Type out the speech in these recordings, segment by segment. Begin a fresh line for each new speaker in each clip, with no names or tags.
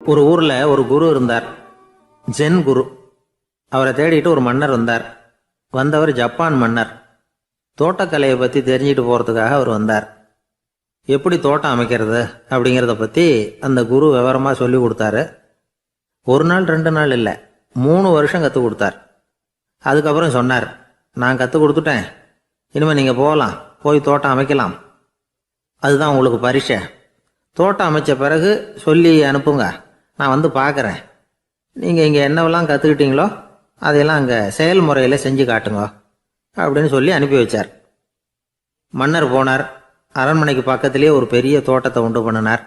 ஒரு ஊர்ல ஒரு குரு இருந்தார், ஜென் குரு. அவரை தேடிட்டு ஒரு மன்னர் வந்தார். வந்தவர் ஜப்பான் மன்னர். தோட்டக்கலையை பற்றி தெரிஞ்சுட்டு போகிறதுக்காக அவர் வந்தார். எப்படி தோட்டம் அமைக்கிறது அப்படிங்கிறத பற்றி அந்த குரு விவரமாக சொல்லி கொடுத்தாரு. ஒரு நாள் 2 நாள் இல்லை, 3 வருஷம் கற்றுக் கொடுத்தார். அதுக்கப்புறம் சொன்னார், நான் கற்றுக் கொடுத்துட்டேன், இனிமேல் நீங்கள் போகலாம், போய் தோட்டம் அமைக்கலாம். அதுதான் உங்களுக்கு பரிசை. தோட்டம் அமைச்ச பிறகு சொல்லி அனுப்புங்க, நான் வந்து பார்க்குறேன். நீங்கள் இங்கே என்னவெல்லாம் கற்றுக்கிட்டீங்களோ அதையெல்லாம் அங்கே செயல்முறையில் செஞ்சு காட்டுங்க அப்படின்னு சொல்லி அனுப்பி வச்சார். மன்னர் போனார். அரண்மனைக்கு பக்கத்திலே ஒரு பெரிய தோட்டத்தை உண்டு பண்ணினார்.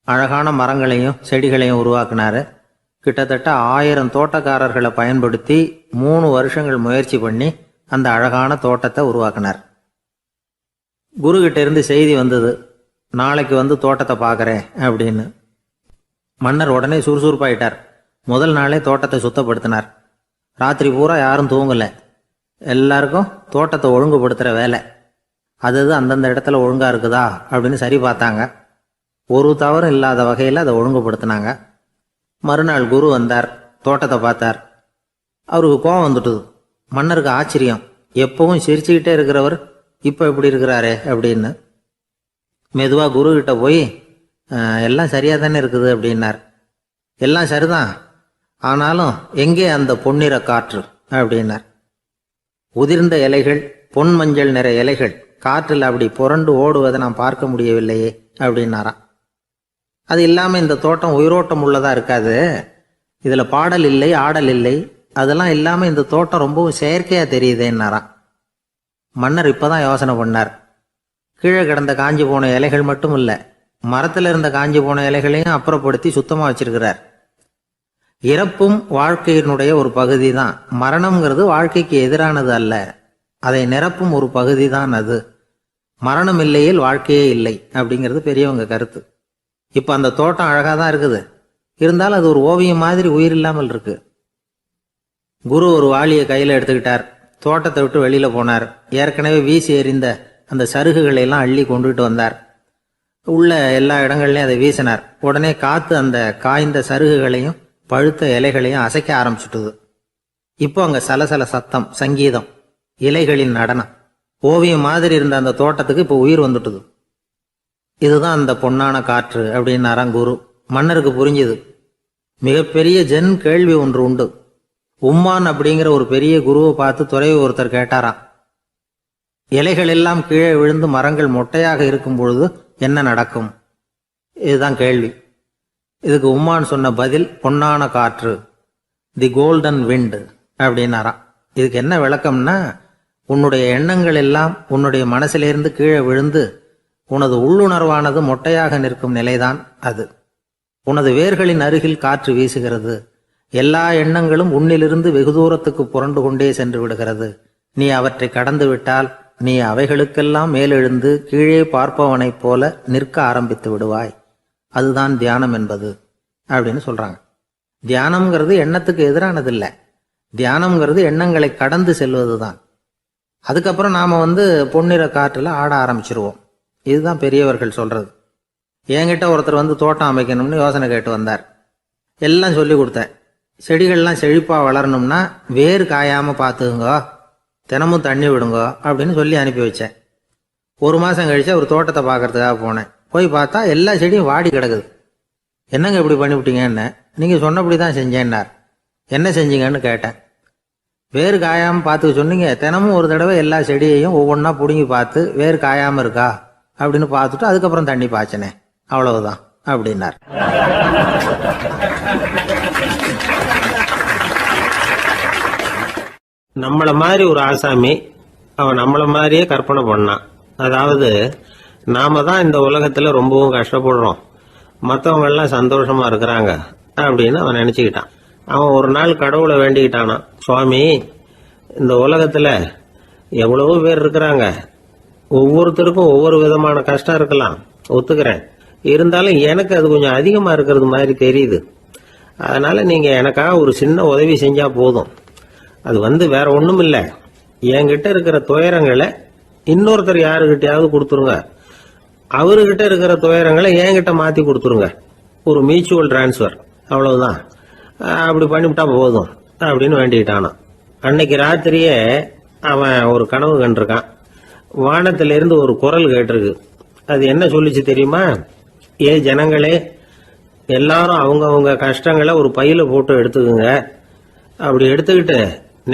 அழகான மரங்களையும் செடிகளையும் உருவாக்கினார். கிட்டத்தட்ட 1000 தோட்டக்காரர்களை பயன்படுத்தி 3 வருஷங்கள் முயற்சி பண்ணி அந்த அழகான தோட்டத்தை உருவாக்கினார். குருகிட்ட இருந்து செய்தி வந்தது, நாளைக்கு வந்து தோட்டத்தை பார்க்குறேன் அப்படின்னு. மன்னர் உடனே சுறுசுறுப்பாயிட்டார். முதல் நாளே தோட்டத்தை சுத்தப்படுத்தினார். ராத்திரி பூரா யாரும் தூங்கலை. எல்லாருக்கும் தோட்டத்தை ஒழுங்குபடுத்துகிற வேலை. அது அந்தந்த இடத்துல ஒழுங்காக இருக்குதா அப்படின்னு சரி பார்த்தாங்க. ஒரு தவறும் இல்லாத வகையில் அதை ஒழுங்குபடுத்தினாங்க. மறுநாள் குரு வந்தார், தோட்டத்தை பார்த்தார். அவருக்கு கோபம் வந்துட்டுது. மன்னருக்கு ஆச்சரியம், எப்பவும் சிரிச்சுக்கிட்டே இருக்கிறவர் இப்போ இப்படி இருக்கிறாரே அப்படின்னு. மெதுவாக குருக்கிட்ட போய், எல்லாம் சரியாக தானே இருக்குது அப்படின்னார். எல்லாம் சரிதான், ஆனாலும் எங்கே அந்த பொன்னிற காற்று அப்படின்னார். உதிர்ந்த இலைகள், பொன் மஞ்சள் நிற இலைகள் காற்றில் அப்படி புரண்டு ஓடுவதை நான் பார்க்க முடியவில்லையே அப்படின்னாராம். அது இல்லாமல் இந்த தோட்டம் உயிரோட்டம் உள்ளதாக இருக்காது, இதில் பாடல் இல்லை, ஆடல் இல்லை, அதெல்லாம் இல்லாமல் இந்த தோட்டம் ரொம்பவும் செயற்கையாக தெரியுதேன்னாராம். மன்னர் இப்போதான் யோசனை பண்ணார். கீழே கிடந்த காஞ்சி போன இலைகள் மட்டும் இல்லை, மரத்தில் இருந்த காஞ்சி போன இலைகளையும் அப்புறப்படுத்தி சுத்தமாக வச்சிருக்கிறார். இறப்பும் வாழ்க்கையினுடைய ஒரு பகுதி தான். மரணம்ங்கிறது வாழ்க்கைக்கு எதிரானது அல்ல, அதை நிரப்பும் ஒரு பகுதி தான் அது. மரணம் இல்லையில் வாழ்க்கையே இல்லை அப்படிங்கிறது பெரியவங்க கருத்து. இப்போ அந்த தோட்டம் அழகாக தான் இருக்குது, இருந்தாலும் அது ஒரு ஓவியம் மாதிரி உயிர் இல்லாமல் இருக்கு. குரு ஒரு வாளியை கையில் எடுத்துக்கிட்டார். தோட்டத்தை விட்டு வெளியில் போனார். ஏற்கனவே வீசி எறிந்த அந்த சருகுகளை எல்லாம் அள்ளி கொண்டுகிட்டு வந்தார். உள்ள எல்லா இடங்கள்லையும் அதை வீசினார். உடனே காற்று அந்த காய்ந்த சருகுகளையும் பழுத்த இலைகளையும் அசைக்க ஆரம்பிச்சுட்டுது. இப்போ அங்கே சலசல சத்தம், சங்கீதம், இலைகளின் நடனம், ஓவியம் மாதிரி இருந்த அந்த தோட்டத்துக்கு இப்போ உயிர் வந்துட்டுது. இதுதான் அந்த பொன்னான காற்று அப்படின்னாராம் குரு. மன்னருக்கு புரிஞ்சுது. மிகப்பெரிய ஜென் கேள்வி ஒன்று உண்டு. உம்மான் அப்படிங்கிற ஒரு பெரிய குருவை பார்த்து துறவி ஒருத்தர் கேட்டாராம், இலைகள் எல்லாம் கீழே விழுந்து மரங்கள் மொட்டையாக இருக்கும் பொழுது என்ன நடக்கும்? இதுதான் கேள்வி. இதுக்கு உம்மான் சொன்ன பதில் பொன்னான காற்று, தி கோல்டன் விண்ட் அப்படின்னாராம். இதுக்கு என்ன விளக்கம்னா, உன்னுடைய எண்ணங்கள் எல்லாம் உன்னுடைய மனசிலிருந்து கீழே விழுந்து உனது உள்ளுணர்வானது மொட்டையாக நிற்கும் நிலைதான் அது. உனது வேர்களின் அருகில் காற்று வீசுகிறது. எல்லா எண்ணங்களும் உன்னிலிருந்து வெகு தூரத்துக்கு புரண்டு கொண்டே சென்று விடுகிறது. நீ அவற்றை கடந்து விட்டால் நீ அவைகளுக்கெல்லாம் மேலெழுந்து கீழே பார்ப்பவனைப் போல நிற்க ஆரம்பித்து விடுவாய். அதுதான் தியானம் என்பது அப்படின்னு சொல்றாங்க. தியானம்ங்கிறது எண்ணத்துக்கு எதிரானது இல்லை. தியானம்ங்கிறது எண்ணங்களை கடந்து செல்வது தான். அதுக்கப்புறம் நாம பொன்னிற காற்றுல ஆட ஆரம்பிச்சிருவோம். இதுதான் பெரியவர்கள் சொல்றது. என்கிட்ட ஒருத்தர் தோட்டம் அமைக்கணும்னு யோசனை கேட்டு வந்தார். எல்லாம் சொல்லி கொடுத்தேன். செடிகள்லாம் செழிப்பா வளரணும்னா வேர் காயாம பார்த்துக்குங்க, தினமும் தண்ணி விடுங்க அப்படின்னு சொல்லி அனுப்பி வச்சேன். 1 மாசம் கழிச்சு ஒரு தோட்டத்தை பார்க்கறதுக்காக போனேன். போய் பார்த்தா எல்லா செடியும் வாடி கிடக்குது. என்னங்க இப்படி பண்ணிவிட்டீங்கன்னு. நீங்க சொன்னபடி தான் செஞ்சேன்னார். என்ன செஞ்சீங்கன்னு கேட்டேன். வேறு காயாமல் பார்த்துக்க சொன்னீங்க, தினமும் ஒரு தடவை எல்லா செடியையும் ஒவ்வொன்றா பிடுங்கி பார்த்து வேறு காயாமல் இருக்கா அப்படின்னு பார்த்துட்டு அதுக்கப்புறம் தண்ணி பாய்ச்சனே, அவ்வளவுதான் அப்படின்னார்.
நம்மள மாதிரி ஒரு ஆசாமி அவன் நம்மள மாதிரியே கற்பனை பண்ணான். அதாவது நாம தான் இந்த உலகத்துல ரொம்பவும் கஷ்டப்படுறோம், மற்றவங்க எல்லாம் சந்தோஷமா இருக்கிறாங்க அப்படின்னு அவன் நினைச்சுக்கிட்டான். அவன் ஒரு நாள் கடவுளை வேண்டிக்கிட்டானா, சுவாமி, இந்த உலகத்துல எவ்வளவோ பேர் இருக்கிறாங்க, ஒவ்வொருத்தருக்கும் ஒவ்வொரு விதமான கஷ்டம் இருக்கலாம், ஒத்துக்கிறேன். இருந்தாலும் எனக்கு அது கொஞ்சம் அதிகமா இருக்கிறது மாதிரி தெரியுது. அதனால நீங்க எனக்காக ஒரு சின்ன உதவி செஞ்சா போதும். அது வேற ஒண்ணும் இல்ல, என்கிட்ட இருக்கிற துயரங்களை இன்னொருத்தர் யாருகிட்டயாவது கொடுத்துருங்க, அவர்கிட்ட இருக்கிற துயரங்களை என்கிட்ட மாத்தி கொடுத்துருங்க. ஒரு மியூச்சுவல் டிரான்ஸ்ஃபர், அவ்வளவுதான், அப்படி பண்ணிவிட்டா போதும் அப்படின்னு வேண்டிக்கிட்டானான். அன்னைக்கு ராத்திரியே அவன் ஒரு கனவு கண்டிருக்கான். வானத்திலிருந்து ஒரு குரல் கேட்டிருக்கு. அது என்ன சொல்லிச்சு தெரியுமா? ஏ ஜனங்களே, எல்லாரும் அவங்கவுங்க கஷ்டங்களை ஒரு பையில போட்டு எடுத்துக்குங்க. அப்படி எடுத்துக்கிட்டு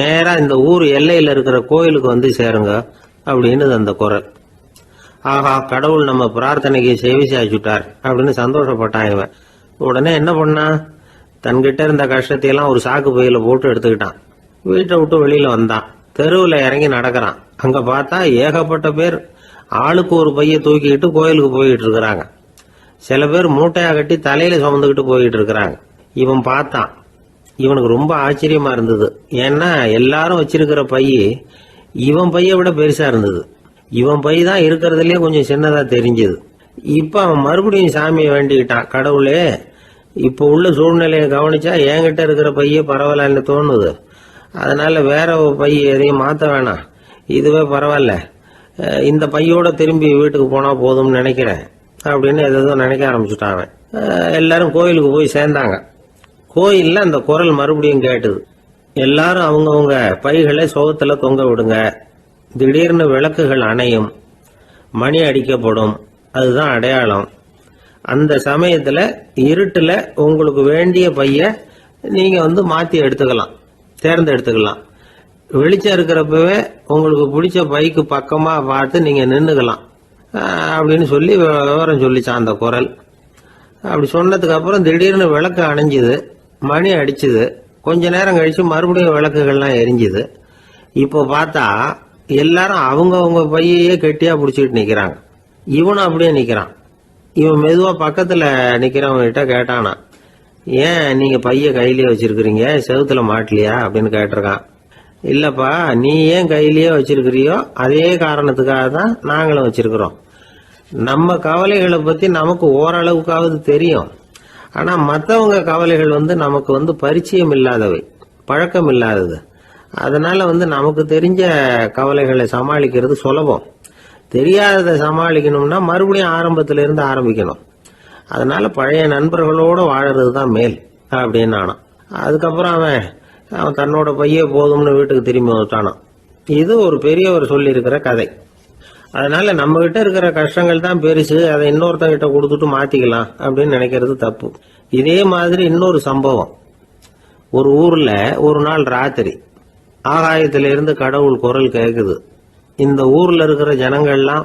நேரா இந்த ஊர் எல்லையில இருக்கிற கோயிலுக்கு வந்து சேருங்க அப்படின்னு அந்த குரல். ஆஹா, கடவுள் நம்ம பிரார்த்தனைக்கு செவி சாய்ச்சுட்டார் அப்படின்னு சந்தோஷப்பட்டான் இவன். உடனே என்ன பண்ணான்? தன்கிட்ட இருந்த கஷ்டத்தையெல்லாம் ஒரு சாக்கு பையில போட்டு எடுத்துக்கிட்டான். வீட்டை விட்டு வெளியில வந்தான். தெருவில் இறங்கி நடக்கிறான். அங்க பார்த்தா ஏகப்பட்ட பேர் ஆளுக்கு ஒரு பைய தூக்கிக்கிட்டு கோயிலுக்கு போயிட்டு இருக்கிறாங்க. சில பேர் மூட்டையா கட்டி தலையில சுமந்துக்கிட்டு போயிட்டு இருக்கிறாங்க. இவன் பார்த்தான். இவனுக்கு ரொம்ப ஆச்சரியமா இருந்தது. ஏன்னா எல்லாரும் வச்சிருக்கிற பைய இவன் பைய விட பெருசா இருந்தது. இவன் பை தான் இருக்கிறதுலயே கொஞ்சம் சின்னதா தெரிஞ்சது. இப்ப அவன் மறுபடியும் சாமியை வேண்டிக்கிட்டான். கடவுளே, இப்ப உள்ள சூழ்நிலையை கவனிச்சா என்கிட்ட இருக்கிற பைய பரவாயில்லன்னு தோணுது. அதனால வேற பை எதையும் மாத்த வேணாம், இதுவே பரவாயில்ல, இந்த பையோட திரும்பி வீட்டுக்கு போனா போதும்னு நினைக்கிறேன் அப்படின்னு எதோ நினைக்க ஆரம்பிச்சுட்டான் அவன். எல்லாரும் கோயிலுக்கு போய் சேர்ந்தாங்க. கோயில்ல அந்த குரல் மறுபடியும் கேட்டுது. எல்லாரும் அவங்கவுங்க பைகளை சோகத்துல தொங்க விடுங்க. திடீர்னு விளக்குகள் அணையும், மணி அடிக்கப்படும், அதுதான் அடையாளம். அந்த சமயத்துல இருட்டுல உங்களுக்கு வேண்டிய பைய நீங்க மாத்தி எடுத்துக்கலாம், தேர்ந்தெடுத்துக்கலாம். வெளிச்சம் இருக்கிறப்பவே உங்களுக்கு பிடிச்ச பைக்கு பக்கமா பார்த்து நீங்க நின்னுக்கலாம் அப்படின்னு சொல்லி விவரம் சொல்லிச்சான் அந்த குரல். அப்படி சொன்னதுக்கு அப்புறம் திடீர்னு விளக்கு அணைஞ்சுது, மணி அடிச்சுது. கொஞ்ச நேரம் கழிச்சு மறுபடியும் விளக்குகள்லாம் எரிஞ்சுது. இப்போ பார்த்தா எல்லாரும் அவங்கவுங்க பையையே கெட்டியா பிடிச்சிட்டு நிக்கிறாங்க. இவனும் அப்படியே நிக்கிறான். இவன் மெதுவா பக்கத்துல நிக்கிறவங்க கிட்ட கேட்டானா, ஏன் நீங்க பைய கையிலேயே வச்சிருக்கிறீங்க, செவுத்துல மாட்டலையா அப்படின்னு கேட்டிருக்கான். இல்லப்பா, நீ ஏன் கையிலேயே வச்சிருக்கிறியோ அதே காரணத்துக்காக தான் நாங்களும் வச்சிருக்கிறோம். நம்ம கவலைகளை பத்தி நமக்கு ஓரளவுக்காவது தெரியும். ஆனா மற்றவங்க கவலைகள் நமக்கு பரிச்சயம் இல்லாதவை, பழக்கம் இல்லாதது. அதனால நமக்கு தெரிஞ்ச கவலைகளை சமாளிக்கிறது சுலபம். தெரியாததை சமாளிக்கணும்னா மறுபடியும் ஆரம்பத்தில இருந்து ஆரம்பிக்கணும். அதனால பழைய நண்பர்களோட வாழறது தான் மேல் அப்படின்னு நானான். அதுக்கப்புறம் அவன் தன்னோட பையே போதும்னு வீட்டுக்கு திரும்பி வந்துட்டானான். இது ஒரு பெரியவர் சொல்லி இருக்கிற கதை. அதனால நம்ம கிட்ட இருக்கிற கஷ்டங்கள் தான் பெருசு, அதை இன்னொருத்தங்கிட்ட கொடுத்துட்டு மாத்திக்கலாம் அப்படின்னு நினைக்கிறது தப்பு. இதே மாதிரி இன்னொரு சம்பவம். ஒரு ஊர்ல ஒரு நாள் ராத்திரி ஆகாயத்திலிருந்து கடவுள் குரல் கேக்குது. இந்த ஊர்ல இருக்கிற ஜனங்கள்லாம்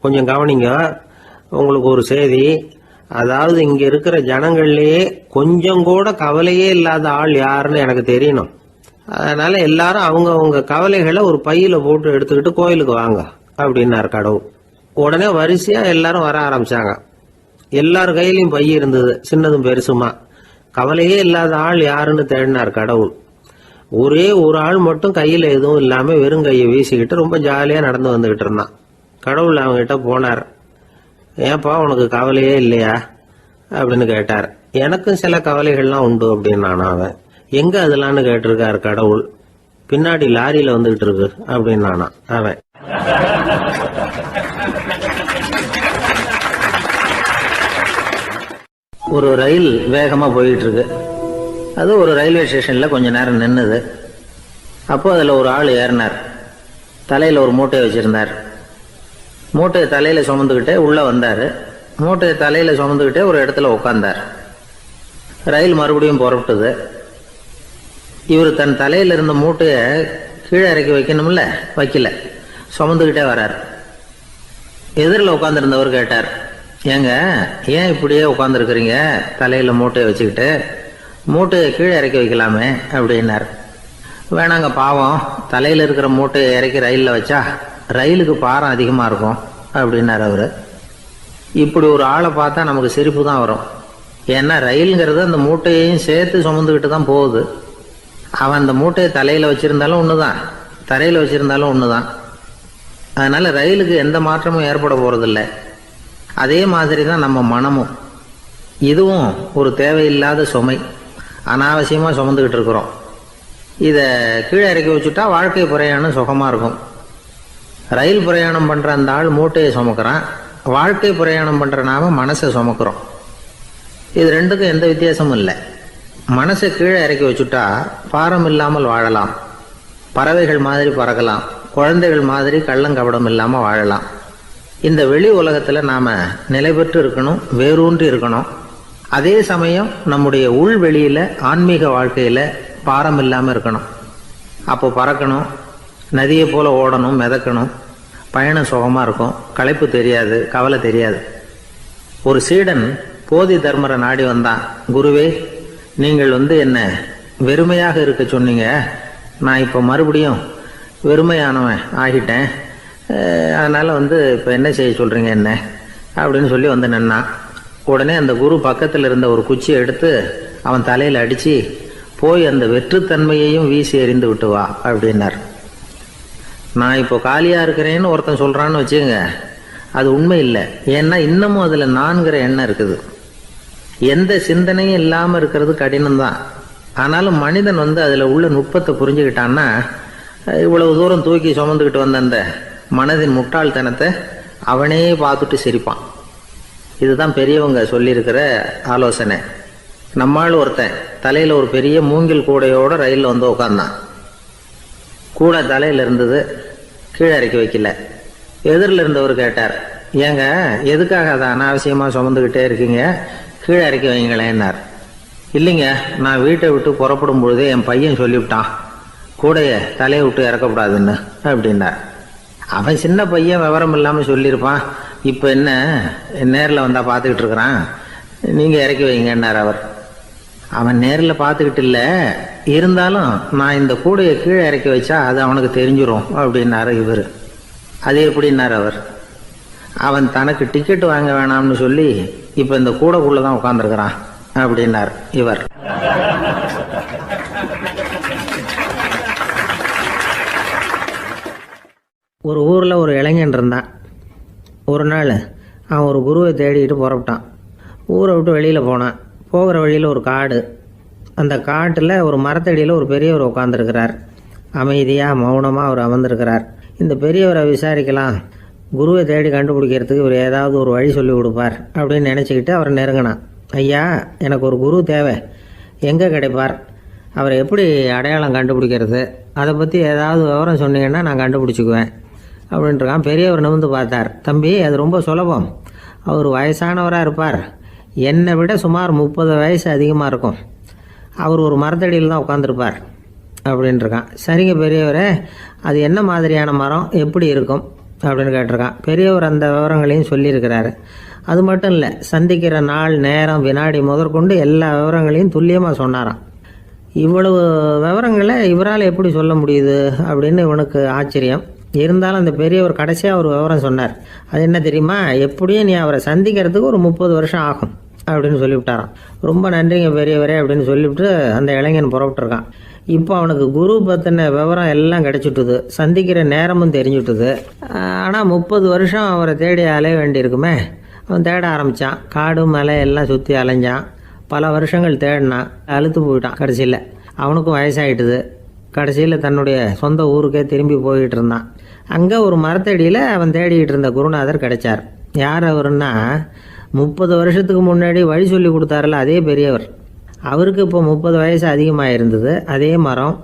கொஞ்சம் கவனிங்க, உங்களுக்கு ஒரு செய்தி. அதாவது இங்க இருக்கிற ஜனங்கள்லயே கொஞ்சம் கூட கவலையே இல்லாத ஆள் யாருன்னு எனக்கு தெரியணும். அதனால எல்லாரும் அவங்க கவலைகளை ஒரு பையில போட்டு எடுத்துக்கிட்டு கோயிலுக்கு வாங்க அப்படின்னாரு கடவுள். உடனே வரிசையா எல்லாரும் வர ஆரம்பிச்சாங்க. எல்லார் கையிலயும் பை இருந்தது, சின்னதும் பெருசுமா. கவலையே இல்லாத ஆள் யாருன்னு தேடினார் கடவுள். ஒரே ஒரு ஆள் மட்டும் கையில எதுவும் இல்லாம வெறும் கையை வீசிக்கிட்டு ரொம்ப ஜாலியா நடந்து வந்துகிட்டு இருந்தான். கடவுள் அவங்க கிட்ட போனார். ஏன்பா, உனக்கு கவலையே இல்லையா அப்படின்னு கேட்டார். எனக்கும் சில கவலைகள்லாம் உண்டு அப்படின்னு அவன். எங்க அதெல்லாம்னு கேட்டிருக்காரு கடவுள். பின்னாடி லாரியில வந்துகிட்டு இருக்கு அப்படின்னு அவன்.
ஒரு ரயில் வேகமா போயிட்டு இருக்கு. அது ஒரு ரயில்வே ஸ்டேஷன்ல கொஞ்ச நேரம் நின்னுது. அப்போ அதுல ஒரு ஆள் ஏறினார். தலையில ஒரு மூட்டையை வச்சிருந்தார். மூட்டையை தலையில சுமந்துக்கிட்டே உள்ள வந்தாரு. மூட்டையை தலையில சுமந்துக்கிட்டே ஒரு இடத்துல உட்கார்ந்தார். ரயில் மறுபடியும் புறப்பட்டது. இவர் தன் தலையில இருந்த மூட்டையை கீழே இறக்கி வைக்கணும்ல, வைக்கல, சுமந்துக்கிட்டே வர்றார். எதிரில் உட்காந்துருந்தவர் கேட்டார், ஏங்க ஏன் இப்படியே உட்காந்துருக்கிறீங்க தலையில மூட்டையை வச்சுக்கிட்டு, மூட்டையை கீழே இறக்கி வைக்கலாமே அப்படின்னார். வேணாங்க, பாவம், தலையில இருக்கிற மூட்டையை இறக்கி ரயிலில் வச்சா ரயிலுக்கு பாரம் அதிகமாக இருக்கும் அப்படின்னார் அவரு. இப்படி ஒரு ஆளை பார்த்தா நமக்கு சிரிப்பு தான் வரும். ஏன்னா ரயிலுங்கிறது அந்த மூட்டையையும் சேர்த்து சுமந்துக்கிட்டு தான் போகுது. அவன் அந்த மூட்டையை தலையில வச்சிருந்தாலும் ஒண்ணுதான், தரையில வச்சிருந்தாலும் ஒண்ணுதான். அதனால ரயிலுக்கு எந்த மாற்றமும் ஏற்பட போறதில்ல. அதே மாதிரி தான் நம்ம மனமும். இதுவும் ஒரு தேவையில்லாத சுமை, அனாவசியமா சுமந்துக்கிட்டு இருக்கிறோம். இத கீழே இறக்கி வச்சுட்டா வாழ்க்கை பிரயாணம் சுகமா இருக்கும். ரயில் பிரயாணம் பண்ற அந்த ஆள் மூட்டையை சுமக்கிறான், வாழ்க்கை பிரயாணம் பண்ற நாம மனசை சுமக்கிறோம். இது ரெண்டுக்கும் எந்த வித்தியாசமும் இல்லை. மனசை கீழே இறக்கி வச்சுட்டா பாரம் இல்லாமல் வாழலாம், பறவைகள் மாதிரி பறக்கலாம், குழந்தைகள் மாதிரி கள்ளங்கபடம் இல்லாமல் வாழலாம். இந்த வெளி உலகத்தில் நாம் நிலை பெற்று இருக்கணும், வேரூன்றி இருக்கணும். அதே சமயம் நம்முடைய உள்வெளியில் ஆன்மீக வாழ்க்கையில் பாரம் இல்லாமல் இருக்கணும். அப்போ பறக்கணும், நதியை போல் ஓடணும், மிதக்கணும். பயணம் சுகமாக இருக்கும், களைப்பு தெரியாது, கவலை தெரியாது. ஒரு சீடன் போதி தர்மரை நாடி வந்தான். குருவே, நீங்கள் என்ன வெறுமையாக இருக்க சொன்னீங்க, நான் இப்போ மறுபடியும் வெறுமையானவன் ஆகிட்டேன், அதனால் இப்போ என்ன செய்ய சொல்கிறீங்க என்ன அப்படின்னு சொல்லி நின்னான். உடனே அந்த குரு பக்கத்தில் இருந்த ஒரு குச்சியை எடுத்து அவன் தலையில் அடித்து, போய் அந்த வெற்றுத்தன்மையையும் வீசி எறிந்து விட்டு வா அப்படின்னார். நான் இப்போ காலியாக இருக்கிறேன்னு ஒருத்தன் சொல்கிறான்னு வச்சுங்க, அது உண்மை இல்லை. ஏன்னா இன்னமும் அதில் நான்கிற எண்ணம் இருக்குது. எந்த சிந்தனையும் இல்லாமல் இருக்கிறது கடினம்தான். ஆனாலும் மனிதன் அதில் உள்ள நுட்பத்தை புரிஞ்சுக்கிட்டான்னா இவ்வளவு தூரம் தூக்கி சுமந்துக்கிட்டு வந்த அந்த மனதின் முட்டாள்தனத்தை அவனே பார்த்துட்டு சிரிப்பான். இதுதான் பெரியவங்க சொல்லியிருக்கிற ஆலோசனை. நம்மால் ஒருத்தன் தலையில் ஒரு பெரிய மூங்கில் கூடையோடு ரயிலில் உட்காந்தான். கூடை தலையில் இருந்தது, கீழே இறக்கி வைக்கல. எதிரில் இருந்தவர் கேட்டார், ஏங்க எதுக்காக அதை அனாவசியமாக சுமந்துக்கிட்டே இருக்கீங்க, கீழே இறக்கி வைங்களேன்னார். இல்லைங்க, நான் வீட்டை விட்டு புறப்படும் பொழுதே என் பையன் சொல்லிவிட்டான், கூடையை தலையை விட்டு இறக்கக்கூடாதுன்னு அப்படின்னார். அவன் சின்ன பையன், விவரம் இல்லாமல் சொல்லியிருப்பான். இப்போ என்ன நேரில் வந்தால் பார்த்துக்கிட்டு இருக்கிறான், நீங்கள் இறக்கி வைங்கன்னார் அவர். அவன் நேரில் பார்த்துக்கிட்டு இல்லை, இருந்தாலும் நான் இந்த கூடையை கீழே இறக்கி வச்சா அது அவனுக்கு தெரிஞ்சிடும் அப்படின்னாரு இவர். அது எப்படின்னார் அவர். அவன் தனக்கு டிக்கெட் வாங்க வேணாம்னு சொல்லி இப்போ இந்த கூடைக்குள்ளே தான் உட்காந்துருக்கிறான் அப்படின்னார் இவர். ஒரு ஊரில் ஒரு இளைஞன் இருந்தான். ஒரு நாள் அவன் ஒரு குருவை தேடிக்கிட்டு புறப்பட்டான். ஊரை விட்டு வெளியில் போனான். போகிற வழியில் ஒரு காடு. அந்த காட்டில் ஒரு மரத்தடியில் ஒரு பெரியவர் உட்காந்துருக்கிறார். அமைதியாக மௌனமாக அவர் அமர்ந்திருக்கிறார். இந்த பெரியவரை விசாரிக்கலாம், குருவை தேடி கண்டுபிடிக்கிறதுக்கு இவர் ஏதாவது ஒரு வழி சொல்லி கொடுப்பார் அப்படின்னு நினச்சிக்கிட்டு அவரை நெருங்கினான். ஐயா, எனக்கு ஒரு குரு தேவை, எங்கே கிடைப்பார், அவரை எப்படி அடையாளம் கண்டுபிடிக்கிறது, அதை பற்றி ஏதாவது விவரம் சொன்னீங்கன்னா நான் கண்டுபிடிச்சிக்குவேன் அப்படின்ட்டுருக்கான். பெரியவர் நிமிர்ந்து பார்த்தார். தம்பி, அது ரொம்ப சுலபம். அவர் வயசானவராக இருப்பார், என்னை விட சுமார் 30 வயசு அதிகமாக இருக்கும். அவர் ஒரு மரத்தடியில் தான் உட்காந்துருப்பார் அப்படின்ட்டுருக்கான். சரிங்க பெரியவரே, அது என்ன மாதிரியான மரம், எப்படி இருக்கும் அப்படின்னு கேட்டிருக்கான். பெரியவர் அந்த விவரங்களையும் சொல்லியிருக்கிறாரு. அது மட்டும் இல்லை, சந்திக்கிற நாள், நேரம், வினாடி முதற்கொண்டு எல்லா விவரங்களையும் துல்லியமாக சொன்னாராம். இவ்வளவு விவரங்களை இவரால் எப்படி சொல்ல முடியுது அப்படின்னு இவனுக்கு ஆச்சரியம். இருந்தாலும் அந்த பெரியவர் கடைசியாக ஒரு விவரம் சொன்னார். அது என்ன தெரியுமா, எப்படியும் நீ அவரை சந்திக்கிறதுக்கு ஒரு 30 வருஷம் ஆகும் அப்படின்னு சொல்லிவிட்டாராம். ரொம்ப நன்றிங்க பெரியவரே அப்படின்னு சொல்லிவிட்டு அந்த இளைஞன் புறப்பட்டுருக்கான். இப்போ அவனுக்கு குரு பற்றின விவரம் எல்லாம் கிடைச்சிட்டுது, சந்திக்கிற நேரமும் தெரிஞ்சுட்டுது. ஆனால் 30 வருஷம் அவரை தேடி அலைய வேண்டியிருக்குமே. அவன் தேட ஆரம்பித்தான். காடு மலை எல்லாம் சுற்றி அலைஞ்சான். பல வருஷங்கள் தேடினான், அழுத்து போயிட்டான். கடைசியில் அவனுக்கும் வயசாகிட்டுது. கடைசியில் தன்னுடைய சொந்த ஊருக்கே திரும்பி போய்கிட்டு இருந்தான். அங்கே ஒரு மரத்தடியில் அவன் தேடிக்கிட்டு இருந்த குருநாதர் கிடைச்சார். யார் அவருன்னா, 30 வருஷத்துக்கு முன்னாடி வழி சொல்லி கொடுத்தாருல அதே பெரியவர். அவருக்கு இப்போ 30 வயசு அதிகமாக இருந்தது. அதே மரம்,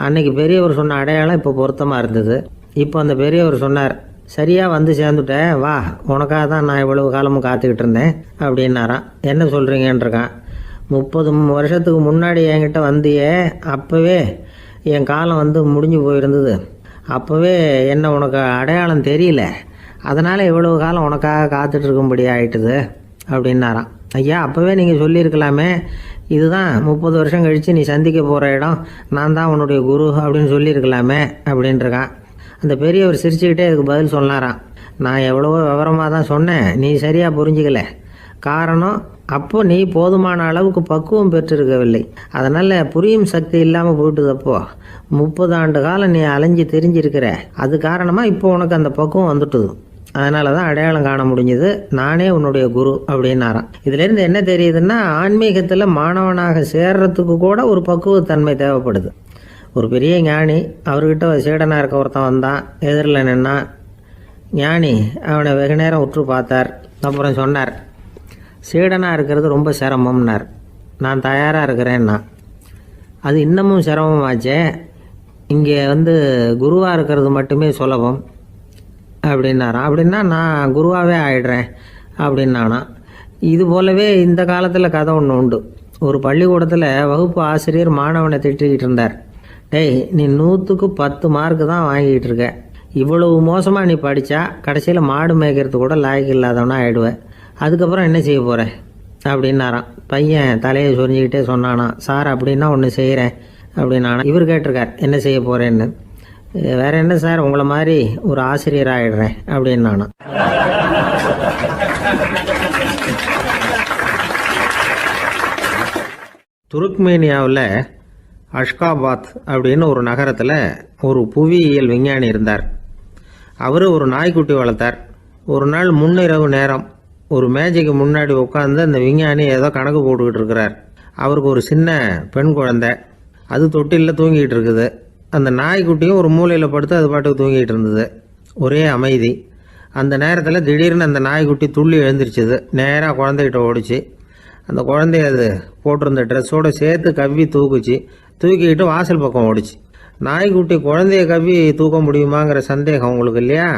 அன்னைக்கு பெரியவர் சொன்ன அடையாளம் இப்போ பொருத்தமாக இருந்தது. இப்போ அந்த பெரியவர் சொன்னார், சரியாக வந்து சேர்ந்துட்டேன், வா, உனக்காக தான் நான் இவ்வளவு காலமும் காத்துக்கிட்டு இருந்தேன் அப்படின்னாரான். என்ன சொல்கிறீங்கன்றிருக்கான். 30 வருஷத்துக்கு முன்னாடி என்கிட்ட வந்தியே, அப்போவே என் காலம் முடிஞ்சு போயிருந்தது. அப்போவே என்ன உனக்கு அடையாளம் தெரியல, அதனால் இவ்வளவு காலம் உனக்காக காத்துட்டு இருக்கும்படி ஆயிட்டுது அப்படின்னாராம். ஐயா, அப்போவே நீங்கள் சொல்லியிருக்கலாமே, இதுதான் 30 வருஷம் கழித்து நீ சந்திக்க போகிற இடம், நான் தான் உன்னுடைய குரு அப்படின்னு சொல்லியிருக்கலாமே அப்படின்ட்டுருக்கான். அந்த பெரியவர் சிரிச்சுக்கிட்டே இதுக்கு பதில் சொன்னாராம். நான் எவ்வளவோ விவரமாக தான் சொன்னேன், நீ சரியாக புரிஞ்சிக்கல. காரணம், அப்போ நீ போதுமான அளவுக்கு பக்குவம் பெற்றிருக்கவில்லை, அதனால் புரியும் சக்தி இல்லாமல் போயிட்டுது. அப்போ 30 ஆண்டு காலம் நீ அலைஞ்சு தெரிஞ்சிருக்கிற, அது காரணமாக இப்போ உனக்கு அந்த பக்குவம் வந்துட்டுது. அதனால தான் அடையாளம் காண முடிஞ்சது, நானே உன்னுடைய குரு அப்படின்னாராம். இதுலேருந்து என்ன தெரியுதுன்னா, ஆன்மீகத்தில் மாணவனாக சேர்றதுக்கு கூட ஒரு பக்குவத்தன்மை தேவைப்படுது. ஒரு பெரிய ஞானி, அவர்கிட்ட சீடனாக இருக்க ஒருத்தன் வந்தான், எதிரில் நின்னான். ஞானி அவனை வெகு நேரம் உற்று பார்த்தார். அப்புறம் சொன்னார், சீடனாக இருக்கிறது ரொம்ப சிரமம்னார். நான் தயாராக இருக்கிறேன்னா. அது இன்னமும் சிரமமாச்சே, இங்கே குருவாக இருக்கிறது மட்டுமே சுலபம் அப்படின்னாராம். அப்படின்னா நான் குருவாகவே ஆயிடுறேன் அப்படின்னானா. இது போலவே இந்த காலத்தில் கதை ஒன்று உண்டு. ஒரு பள்ளிக்கூடத்தில் வகுப்பு ஆசிரியர் மாணவனை திட்டிக்கிட்டு இருந்தார். டேய், நீ 100க்கு 10 மார்க்கு தான் வாங்கிட்டு இருக்க. இவ்வளவு மோசமாக நீ படித்தா கடைசியில் மாடு மேய்க்கிறது கூட லாய்க்கு இல்லாதவனா ஆயிடுவேன். அதுக்கப்புறம் என்ன செய்ய போகிறேன் அப்படின்னாராம். பையன் தலையை சொரிஞ்சிக்கிட்டே சொன்னானா, சார் அப்படின்னா ஒன்று செய்கிறேன் அப்படின்னானா. இவர் கேட்டிருக்கார், என்ன செய்ய போகிறேன்னு. வேற என்ன சார், உங்களை மாதிரி ஒரு ஆசிரியர் ஆகிடுறேன் அப்படின்னானா. துருக்மேனியாவில் அஷ்காபாத் அப்படின்னு ஒரு நகரத்தில் ஒரு புவியியல் விஞ்ஞானி இருந்தார். அவர் ஒரு நாய்க்குட்டி வளர்த்தார். ஒரு நாள் முன்னிரவு நேரம் ஒரு மேஜைக்கு முன்னாடி உட்காந்து அந்த விஞ்ஞானி ஏதோ கணக்கு போட்டுக்கிட்டு இருக்கிறார். அவருக்கு ஒரு சின்ன பெண் குழந்தை, அது தொட்டிலில் தூங்கிட்டு இருக்குது. அந்த நாய்க்குட்டியும் ஒரு மூலையில் படுத்து அது பாட்டுக்கு தூங்கிட்டு இருந்தது. ஒரே அமைதி. அந்த நேரத்தில் திடீர்னு அந்த நாய்க்குட்டி துள்ளி எழுந்திரிச்சிது. நேராக குழந்தைகிட்ட ஓடிச்சு. அந்த குழந்தைய அது போட்டிருந்த ட்ரெஸ்ஸோடு சேர்த்து கவ்வி தூக்குச்சு. தூக்கிக்கிட்டு வாசல் பக்கம் ஓடிச்சு. நாய்க்குட்டி குழந்தைய கவ்வி தூக்க முடியுமாங்கிற சந்தேகம் உங்களுக்கு இல்லையா?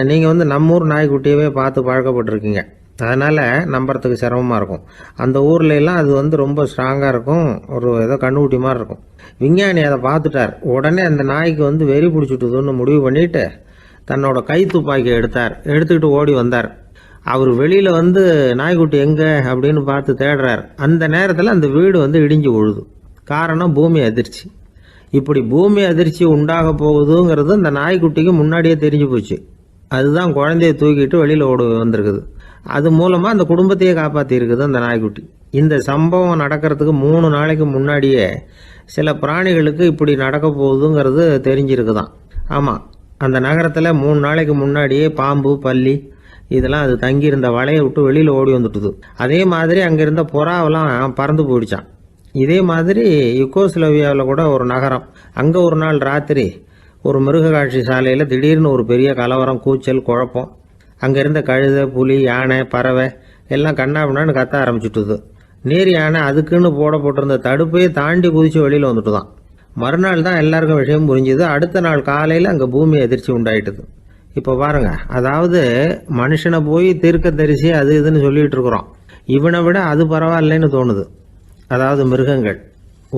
நீங்கள் நம்ம ஊர் நாய்க்குட்டியவே பார்த்து பழக்கப்பட்டிருக்கீங்க. அதனால் நம்புறதுக்கு சிரமமாக இருக்கும். அந்த ஊர்ல எல்லாம் அது ரொம்ப ஸ்ட்ராங்காக இருக்கும். ஒரு ஏதோ கண்ணுக்குட்டி மாதிரி இருக்கும். விஞ்ஞானி அதை பார்த்துட்டார். உடனே அந்த நாய்க்கு வெறி பிடிச்சிட்டுதுன்னு முடிவு பண்ணிட்டு தன்னோட கை துப்பாக்கி எடுத்துக்கிட்டு ஓடி வந்தார். அவர் வெளியில் நாய்க்குட்டி எங்கே அப்படின்னு பார்த்து தேடுறார். அந்த நேரத்தில் அந்த வீடு இடிஞ்சு விழுது. காரணம் பூமி அதிர்ச்சி. இப்படி பூமி அதிர்ச்சி உண்டாக போகுதுங்கிறது அந்த நாய்க்குட்டிக்கு முன்னாடியே தெரிஞ்சு போச்சு. அதுதான் குழந்தைய தூக்கிட்டு வெளியில் ஓடி வந்திருக்குது. அது மூலமாக அந்த குடும்பத்தையே காப்பாற்றிருக்குது அந்த நாய்க்குட்டி. இந்த சம்பவம் நடக்கிறதுக்கு 3 நாளைக்கு முன்னாடியே சில பிராணிகளுக்கு இப்படி நடக்க போகுதுங்கிறது தெரிஞ்சிருக்குதான். ஆமாம், அந்த நகரத்தில் 3 நாளைக்கு முன்னாடியே பாம்பு, பல்லி இதெல்லாம் அது தங்கியிருந்த வலையை விட்டு வெளியில் ஓடி வந்துட்டுது. அதே மாதிரி அங்கே இருந்த புறாவெல்லாம் பறந்து போயிடுச்சான். இதே மாதிரி யுகோஸ்லோவியாவில் கூட ஒரு நகரம், அங்கே ஒரு நாள் ராத்திரி ஒரு மிருக காட்சி சாலையில் திடீர்னு ஒரு பெரிய கலவரம், கூச்சல், குழப்பம். அங்கே இருந்த கழுதை, புலி, யானை, பறவை எல்லாம் கண்ணாபின்னான்னு கத்த ஆரம்பிச்சுட்டுது. நீர் யானை அதுக்குன்னு போட்டிருந்த தடுப்பையே தாண்டி குதிச்சு வெளியில் வந்துட்டு தான். மறுநாள் தான் எல்லாருக்கும் விஷயம் புரிஞ்சுது. அடுத்த நாள் காலையில் அங்கே பூமி அதிர்ச்சி உண்டாயிட்டுது. இப்போ பாருங்க, அதாவது மனுஷனை போய் தீர்க்க தரிசி அது இதுன்னு சொல்லிட்டு இருக்கிறோம். இவனை விட அது பரவாயில்லைன்னு தோணுது. அதாவது மிருகங்கள்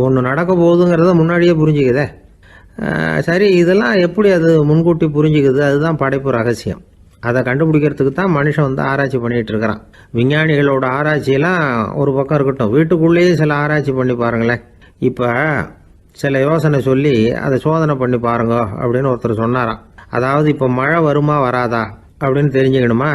ஒன்று நடக்க போகுதுங்கிறத முன்னாடியே புரிஞ்சுக்குதே. சரி, இதெல்லாம் எப்படி அது முன்கூட்டி புரிஞ்சுக்குது? அதுதான் படைப்பு ரகசியம். அதை கண்டுபிடிக்கிறதுக்கு தான் மனுஷன் ஆராய்ச்சி பண்ணிகிட்டு இருக்கிறான். விஞ்ஞானிகளோட ஆராய்ச்சியெல்லாம் ஒரு பக்கம் இருக்கட்டும், வீட்டுக்குள்ளேயே சில ஆராய்ச்சி பண்ணி பாருங்களேன். இப்போ சில யோசனை சொல்லி அதை சோதனை பண்ணி பாருங்க அப்படின்னு ஒருத்தர் சொன்னாராம். அதாவது இப்போ மழை வருமா வராதா அப்படின்னு தெரிஞ்சுக்கணுமா,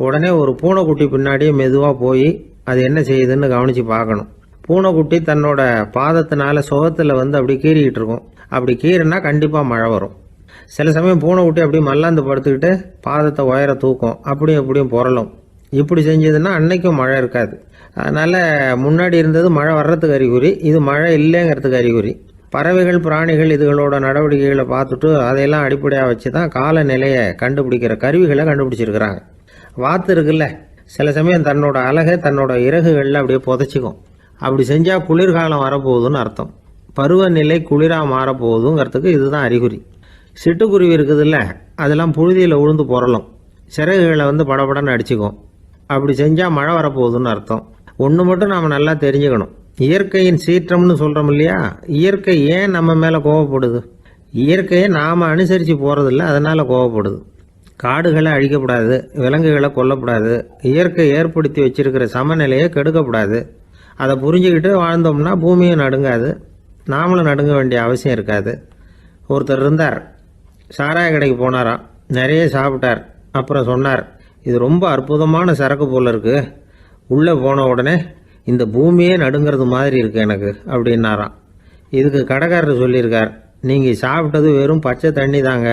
உடனே ஒரு பூனைக்குட்டி பின்னாடியே மெதுவாக போய் அது என்ன செய்யுதுன்னு கவனித்து பார்க்கணும். பூனைக்குட்டி தன்னோட பாதத்தினால சுகத்தில் அப்படி கீறிக்கிட்டு இருக்கும். அப்படி கீறினா கண்டிப்பாக மழை வரும். சில சமயம் பூனைக்குட்டி அப்படி மல்லாந்து படுத்துக்கிட்டு பாதத்தை உயர தூக்கும், அப்படியும் எப்படியும் புரளும். இப்படி செஞ்சதுன்னா அன்னைக்கும் மழை இருக்காது. அதனால் முன்னாடி இருந்தது மழை வர்றதுக்கு அறிகுறி, இது மழை இல்லைங்கிறதுக்கு அறிகுறி. பறவைகள், பிராணிகள் இதுகளோட நடவடிக்கைகளை பார்த்துட்டு அதையெல்லாம் அடிப்படையாக வச்சு தான் காலநிலையை கண்டுபிடிக்கிற கருவிகளை கண்டுபிடிச்சிருக்கிறாங்க. வாத்து இருக்குல்ல, சில சமயம் தன்னோட அழகை தன்னோட இறகுகளில் அப்படியே புதைச்சிக்கும். அப்படி செஞ்சால் குளிர்காலம் வரப்போகுதுன்னு அர்த்தம். பருவநிலை குளிராக மாறப்போகுதுங்கிறதுக்கு இதுதான் அறிகுறி. சிட்டுக்குருவி இருக்குதுல்ல, அதெல்லாம் புழுதியில் உழுந்து புரளும். சிறகுகளை படபடன்னு அடிச்சுக்கும். அப்படி செஞ்சால் மழை வரப்போகுதுன்னு அர்த்தம். ஒன்று மட்டும் நாம் நல்லா தெரிஞ்சுக்கணும். இயற்கையின் சீற்றம்னு சொல்கிறோம் இல்லையா, இயற்கை ஏன் நம்ம மேலே கோவப்படுது? இயற்கையை நாம் அனுசரித்து போகிறதில்ல, அதனால் கோவப்படுது. காடுகளை அழிக்கப்படாது, விலங்குகளை கொல்லப்படாது, இயற்கை ஏற்படுத்தி வச்சிருக்கிற சமநிலையை கெடுக்கப்படாது. அதை புரிஞ்சுக்கிட்டு வாழ்ந்தோம்னா பூமியும் நடுங்காது, நாமளும் நடுங்க வேண்டிய அவசியம் இருக்காது. ஒருத்தர் இருந்தார், சாராய கடைக்கு போனாராம். நிறைய சாப்பிட்டார். அப்புறம் சொன்னார், இது ரொம்ப அற்புதமான சரக்கு போல இருக்கு. உள்ளே போன உடனே இந்த பூமியே நடுங்கிறது மாதிரி இருக்கு எனக்கு அப்படின்னாராம். இதுக்கு கடைக்காரர் சொல்லியிருக்கார், நீங்கள் சாப்பிட்டது வெறும் பச்சை தண்ணி தாங்க,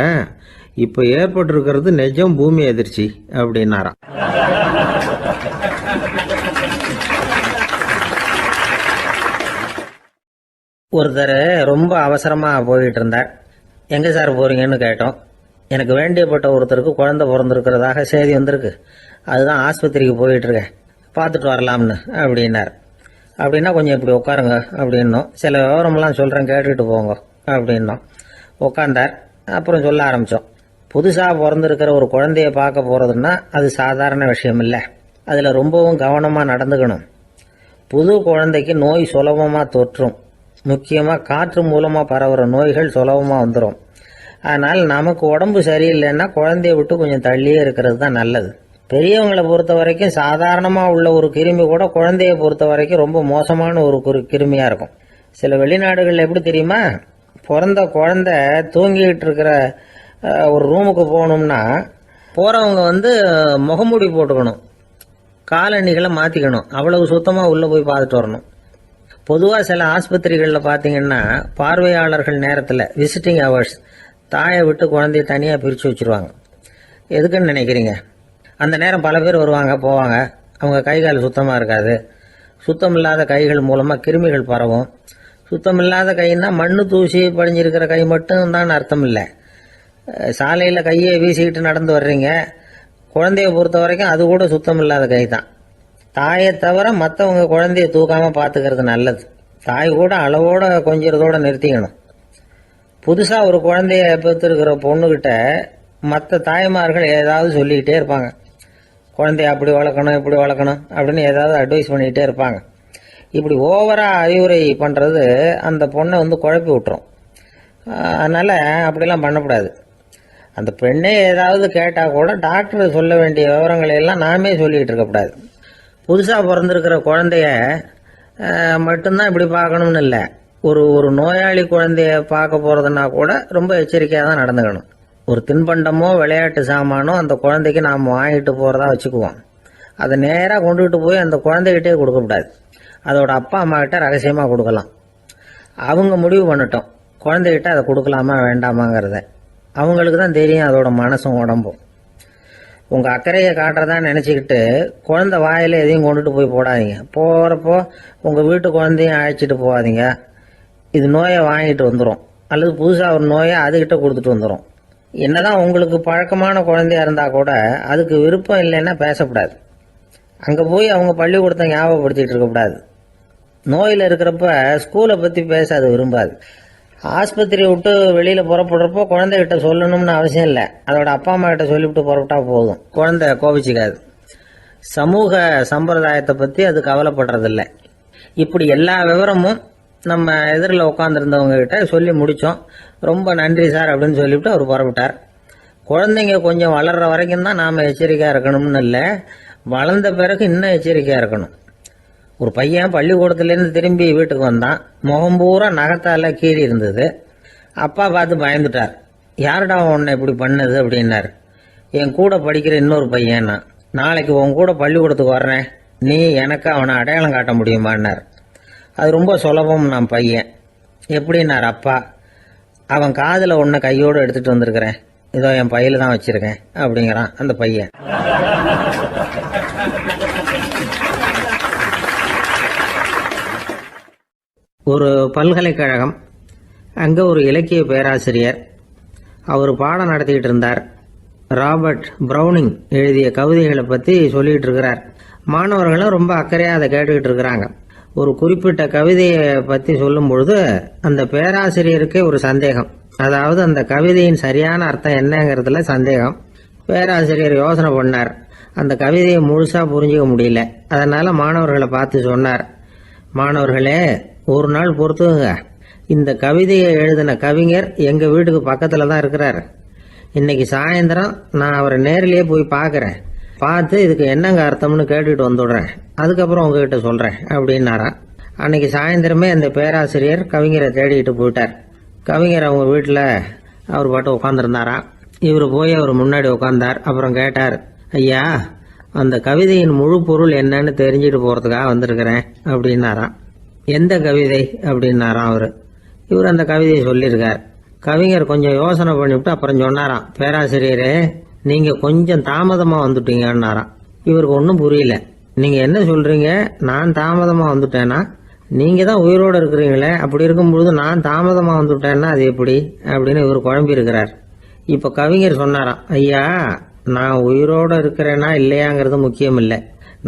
இப்போ ஏற்பட்டிருக்கிறது நிஜம் பூமி அதிர்ச்சி அப்படின்னாராம். ஒருத்தர் ரொம்ப அவசரமாக போயிட்டு இருந்தார். எங்கே சார் போகிறீங்கன்னு கேட்டோம். எனக்கு வேண்டியப்பட்ட ஒருத்தருக்கு குழந்தை பிறந்திருக்கிறதாக செய்தி வந்திருக்கு, அதுதான் ஆஸ்பத்திரிக்கு போயிட்டுருக்கேன். பார்த்துட்டு வரலாம்னு அப்படின்னார். அப்படின்னா கொஞ்சம் இப்படி உட்காருங்க அப்படின்னோம். சில விவரமெல்லாம் சொல்கிறேன் கேட்டுக்கிட்டு போங்க அப்படின்னோம். உட்காந்தார். அப்புறம் சொல்ல ஆரம்பித்தோம். புதுசாக பிறந்திருக்கிற ஒரு குழந்தைய பார்க்க போகிறதுன்னா அது சாதாரண விஷயம் இல்லை. அதில் ரொம்பவும் கவனமாக நடந்துக்கணும். புது குழந்தைக்கு நோய் சுலபமாக தொற்றும். முக்கியமாக காற்று மூலமாக பரவுகிற நோய்கள் சுலபமாக வந்துடும். அதனால் நமக்கு உடம்பு சரியில்லைன்னா குழந்தைய விட்டு கொஞ்சம் தள்ளியே இருக்கிறது தான் நல்லது. பெரியவங்களை பொறுத்த வரைக்கும் சாதாரணமாக உள்ள ஒரு கிருமி கூட குழந்தைய பொறுத்த வரைக்கும் ரொம்ப மோசமான ஒரு கிருமியாக இருக்கும். சில வெளிநாடுகளில் எப்படி தெரியுமா, பிறந்த குழந்தை தூங்கிட்டு இருக்கிற ஒரு ரூமுக்கு போகணும்னா போகிறவங்க முகமூடி போட்டுக்கணும், காலணிகளை மாற்றிக்கணும், அவ்வளவு சுத்தமாக உள்ளே போய் பார்த்துட்டு வரணும். பொதுவாக சில ஆஸ்பத்திரிகளில் பார்த்தீங்கன்னா பார்வையாளர்கள் நேரத்தில் விசிட்டிங் ஹவர்ஸ் தாயை விட்டு குழந்தைய தனியாக பிரித்து வச்சுருவாங்க. எதுக்குன்னு நினைக்கிறீங்க? அந்த நேரம் பல பேர் வருவாங்க போவாங்க. அவங்க கை கால் சுத்தமாக இருக்காது. சுத்தம் இல்லாத கைகள் மூலமாக கிருமிகள் பரவும். சுத்தம் இல்லாத கைன்னா மண்ணு தூசி படிஞ்சிருக்கிற கை மட்டும் தான் அர்த்தம் இல்லை. சாலையில் கையை வீசிக்கிட்டு நடந்து வர்றீங்க, குழந்தைய பொறுத்த வரைக்கும் அது கூட சுத்தம் இல்லாத கை தான். தாயை தவிர மற்றவங்க குழந்தைய தூக்காமல் பார்த்துக்கிறது நல்லது. தாய் கூட அளவோட கொஞ்சிறதோட நிறுத்திக்கணும். புதுசாக ஒரு குழந்தைய பெற்றிருக்கிற பொண்ணுக்கிட்ட மற்ற தாய்மார்கள் ஏதாவது சொல்லிக்கிட்டே இருப்பாங்க. குழந்தைய அப்படி வளர்க்கணும் இப்படி வளர்க்கணும் அப்படின்னு ஏதாவது அட்வைஸ் பண்ணிக்கிட்டே இருப்பாங்க. இப்படி ஓவராக அறிவுரை பண்ணுறது அந்த பொண்ணை குழப்பி விட்டுரும். அதனால் அப்படிலாம் பண்ணக்கூடாது. அந்த பெண்ணே ஏதாவது கேட்டால் கூட டாக்டர் சொல்ல வேண்டிய விவரங்களை எல்லாம் நாமே சொல்லிக்கிட்டு இருக்கக்கூடாது. புதுசாக பிறந்திருக்கிற குழந்தைய மட்டும்தான் இப்படி பார்க்கணும்னு இல்லை. ஒரு நோயாளி குழந்தைய பார்க்க போகிறதுனா கூட ரொம்ப எச்சரிக்கையாக தான் நடந்துக்கணும். ஒரு தின்பண்டமோ விளையாட்டு சாமானோ அந்த குழந்தைக்கு நாம் வாங்கிட்டு போகிறதா வச்சுக்குவோம். அதை நேராக கொண்டுகிட்டு போய் அந்த குழந்தைகிட்டே கொடுக்கக்கூடாது. அதோட அப்பா அம்மா கிட்ட ரகசியமாக கொடுக்கலாம். அவங்க முடிவு பண்ணட்டும் குழந்தைகிட்ட அதை கொடுக்கலாமா வேண்டாமாங்கிறத. அவங்களுக்கு தான் தெரியும் அதோட மனசும் உடம்பும். உங்கள் அக்கறையை காட்டுறதா நினச்சிக்கிட்டு குழந்தை வாயில் எதையும் கொண்டுட்டு போய் போடாதீங்க. போகிறப்போ உங்கள் வீட்டு குழந்தையும் அழைச்சிட்டு போகாதீங்க. இது நோயை வாங்கிட்டு வந்துடும், அல்லது புதுசாக ஒரு நோயை அதுக்கிட்ட கொடுத்துட்டு வந்துடும். என்னதான் உங்களுக்கு பழக்கமான குழந்தையா இருந்தால் கூட அதுக்கு விருப்பம் இல்லைன்னா பேசக்கூடாது. அங்கே போய் அவங்க பள்ளிக்கூடத்தை ஞாபகப்படுத்திகிட்டு இருக்கக்கூடாது. நோயில் இருக்கிறப்ப ஸ்கூலை பற்றி பேச அது விரும்பாது. ஆஸ்பத்திரியை விட்டு வெளியில் புறப்படுறப்போ குழந்தைகிட்ட சொல்லணும்னு அவசியம் இல்லை. அதோட அப்பா அம்மா கிட்ட சொல்லிவிட்டு புறப்பட்டா போதும். குழந்தை கோபிச்சிக்காது. சமூக சம்பிரதாயத்தை பற்றி அது கவலைப்படுறதில்லை. இப்படி எல்லா விவரமும் நம்ம எதிரில் உட்காந்துருந்தவங்க கிட்ட சொல்லி முடித்தோம். ரொம்ப நன்றி சார் அப்படின்னு சொல்லிவிட்டு அவர் புறப்பட்டார். குழந்தைங்க கொஞ்சம் வளர்கிற வரைக்கும் தான் நாம் எச்சரிக்கையாக இருக்கணும்னு இல்லை, வளர்ந்த பிறகு இன்னும் எச்சரிக்கையாக இருக்கணும். ஒரு பையன் பள்ளிக்கூடத்துலேருந்து திரும்பி வீட்டுக்கு வந்தான். முகம் பூரா நகத்தால் கீறி இருந்தது. அப்பா பார்த்து பயந்துட்டார். யாருடா உன்னை இப்படி பண்ணது அப்படின்னார். என் கூட படிக்கிற இன்னொரு பையன். நாளைக்கு உன் கூட பள்ளிக்கூடத்துக்கு வர்றேன், நீ எனக்கு அவனை அடையாளம் காட்ட முடியுமான்னார். அது ரொம்ப சுலபம் நான் பையன். எப்படின்னார் அப்பா. அவன் காதில் ஒன்றை கையோடு எடுத்துகிட்டு வந்திருக்கிறேன், இதோ என் பையில தான் வச்சுருக்கேன் அப்படிங்கிறான் அந்த பையன். ஒரு பல்கலைக்கழகம், அங்கே ஒரு இலக்கிய பேராசிரியர். அவர் பாடம் நடத்திக்கிட்டு இருந்தார். ராபர்ட் ப்ரௌனிங் எழுதிய கவிதைகளை பற்றி சொல்லிகிட்டு இருக்கிறார். மாணவர்களும் ரொம்ப அக்கறையாக அதை கேட்டுக்கிட்டு இருக்கிறாங்க. ஒரு குறிப்பிட்ட கவிதையை பற்றி சொல்லும் பொழுது அந்த பேராசிரியருக்கே ஒரு சந்தேகம். அதாவது அந்த கவிதையின் சரியான அர்த்தம் என்னங்கிறதுல சந்தேகம். பேராசிரியர் யோசனை பண்ணார். அந்த கவிதையை முழுசாக புரிஞ்சிக்க முடியல. அதனால் மாணவர்களை பார்த்து சொன்னார், மாணவர்களே, ஒரு நாள் பொறுத்துங்க. இந்த கவிதையை எழுதின கவிஞர் எங்கள் வீட்டுக்கு பக்கத்தில் தான் இருக்கிறார். இன்னைக்கு சாயந்தரம் நான் அவரை நேரிலேயே போய் பார்க்குறேன். பார்த்து இதுக்கு என்னங்க அர்த்தம்னு கேட்டுக்கிட்டு வந்துடுறேன். அதுக்கப்புறம் உங்ககிட்ட சொல்கிறேன் அப்படின்னாராம். அன்னைக்கு சாயந்தரமே அந்த பேராசிரியர் கவிஞரை தேடிக்கிட்டு போயிட்டார். கவிஞர் அவங்க வீட்டில் அவர் பாட்டு உட்காந்துருந்தாராம். இவர் போய் அவர் முன்னாடி உட்காந்தார். அப்புறம் கேட்டார், ஐயா, அந்த கவிதையின் முழு பொருள் என்னன்னு தெரிஞ்சுட்டு போகிறதுக்காக வந்திருக்கிறேன் அப்படின்னாராம். எந்த கவிதை அப்படின்னாராம் அவர். இவர் அந்த கவிதையை சொல்லியிருக்கார். கவிஞர் கொஞ்சம் யோசனை பண்ணிவிட்டு அப்புறம் சொன்னாராம், பேராசிரியரே, நீங்கள் கொஞ்சம் தாமதமாக வந்துட்டீங்கன்னாராம். இவருக்கு ஒன்றும் புரியல. நீங்கள் என்ன சொல்கிறீங்க? நான் தாமதமாக வந்துட்டேன்னா? நீங்கள் தான் உயிரோடு இருக்கிறீங்களே, அப்படி இருக்கும்பொழுது நான் தாமதமாக வந்துட்டேன்னா அது எப்படி அப்படின்னு இவர் குழம்பி இருக்கிறார். இப்போ கவிஞர் சொன்னாராம், ஐயா, நான் உயிரோடு இருக்கிறேன்னா இல்லையாங்கிறது முக்கியம் இல்லை.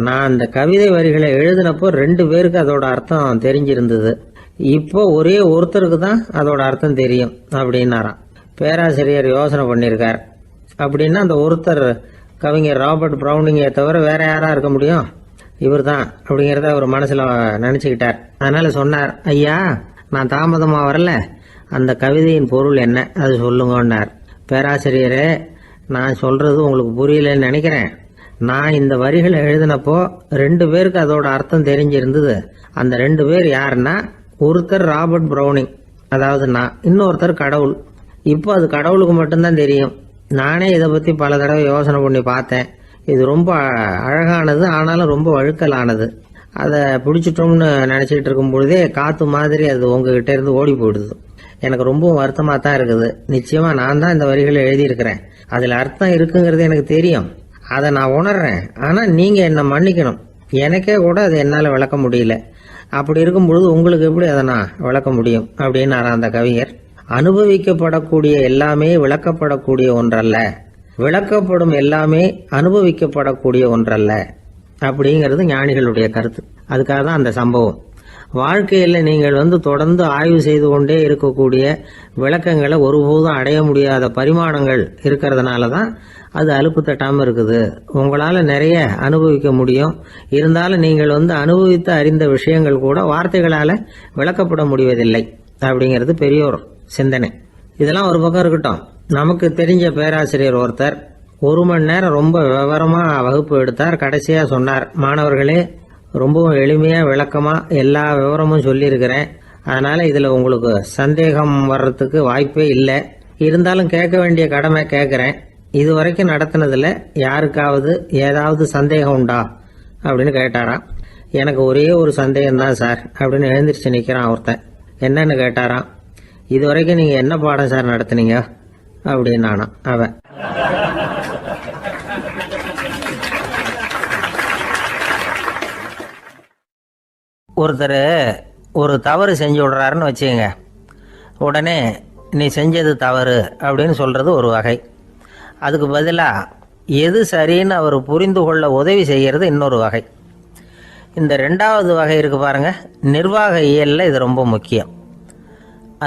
நான் அந்த கவிதை வரிகளை எழுதினப்போ 2 பேருக்கு அதோட அர்த்தம் தெரிஞ்சிருந்தது. இப்போ ஒரே ஒருத்தருக்கு தான் அதோட அர்த்தம் தெரியும் அப்படின்னாராம். பேராசிரியர் யோசனை பண்ணியிருக்கார். அப்படின்னா அந்த ஒருத்தர் கவிஞர் ராபர்ட் ப்ரௌனிங்கை தவிர வேற யாரா இருக்க முடியும்? இவர் தான் அப்படிங்கிறத அவர் மனசுல நினைச்சுக்கிட்டார். அதனால சொன்னார், ஐயா நான் தாமதமா வரல, அந்த கவிதையின் பொருள் என்ன அது சொல்லுங்கன்னார். பேராசிரியரே, நான் சொல்றது உங்களுக்கு புரியலன்னு நினைக்கிறேன். நான் இந்த வரிகளை எழுதினப்போ 2 பேருக்கு அதோட அர்த்தம் தெரிஞ்சிருந்தது. அந்த 2 பேர் யாருன்னா, ஒருத்தர் ராபர்ட் ப்ரௌனிங், அதாவது நான், இன்னொருத்தர் கடவுள். இப்போ அது கடவுளுக்கு மட்டும்தான் தெரியும். நானே இதை பத்தி பல தடவை யோசனை பண்ணி பார்த்தேன். இது ரொம்ப அழகானது, ஆனாலும் ரொம்ப வழுக்கலானது. அதை பிடிச்சிட்டோம்னு நினைச்சிட்டு இருக்கும் பொழுதே காத்து மாதிரி அது உங்ககிட்ட இருந்து ஓடி போயிடுது. எனக்கு ரொம்பவும் வருத்தமா தான் இருக்குது. நிச்சயமா நான் தான் இந்த வரிகளை எழுதியிருக்கிறேன். அதுல அர்த்தம் இருக்குங்கிறது எனக்கு தெரியும், அதை நான் உணர்றேன். ஆனா நீங்க என்ன மன்னிக்கணும், எனக்கே கூட அதை என்னால விளக்க முடியல. அப்படி இருக்கும் பொழுது உங்களுக்கு எப்படி அதை நான் விளக்க முடியும் அப்படின்னு அந்த கவிஞர். அனுபவிக்கப்படக்கூடிய எல்லாமே விளக்கப்படக்கூடிய ஒன்றல்ல, விளக்கப்படும் எல்லாமே அனுபவிக்கப்படக்கூடிய ஒன்றல்ல அப்படிங்கிறது ஞானிகளுடைய கருத்து. அதுக்காக தான் அந்த சம்பவம். வாழ்க்கையில் நீங்கள் தொடர்ந்து ஆய்வு செய்து கொண்டே இருக்கக்கூடிய விளக்கங்களை ஒருபோதும் அடைய முடியாத பரிமாணங்கள் இருக்கிறதுனால தான் அது அலுப்பு தட்டாமல் இருக்குது. உங்களால் நிறைய அனுபவிக்க முடியும், இருந்தாலும் நீங்கள் அனுபவித்து அறிந்த விஷயங்கள் கூட வார்த்தைகளால் விளக்கப்பட முடிவதில்லை அப்படிங்கிறது பெரியோர் சிந்தனை. இதெல்லாம் ஒரு பக்கம் இருக்கட்டும். நமக்கு தெரிஞ்ச பேராசிரியர் ஒருத்தர் 1 மணி நேரம் ரொம்ப விவரமா வகுப்பு எடுத்தார். கடைசியா சொன்னார், மாணவர்களே, ரொம்பவும் எளிமையா விளக்கமா எல்லா விவரமும் சொல்லியிருக்கிறேன். அதனால இதுல உங்களுக்கு சந்தேகம் வர்றதுக்கு வாய்ப்பே இல்லை. இருந்தாலும் கேட்க வேண்டிய கடமை கேட்கிறேன். இது வரைக்கும் நடத்தினதுல யாருக்காவது ஏதாவது சந்தேகம் உண்டா அப்படின்னு கேட்டாராம். எனக்கு ஒரே ஒரு சந்தேகம் தான் சார் அப்படின்னு எழுந்திரிச்சு நிக்கிறான் ஒருத்தன். என்னன்னு கேட்டாராம். இது வரைக்கும் நீங்க என்ன பாடம் சார் நடத்துனீங்க அப்படின்னானா அவன். ஒருத்தர் ஒரு தவறு செஞ்சு விடுறாருன்னு வச்சுக்கங்க. உடனே நீ செஞ்சது தவறு அப்படின்னு சொல்றது ஒரு வகை. அதுக்கு பதிலாக எது சரின்னு அவர் புரிந்து கொள்ள உதவி செய்கிறது இன்னொரு வகை. இந்த 2வது வகை இருக்கு பாருங்க, நிர்வாக இயலில் இது ரொம்ப முக்கியம்.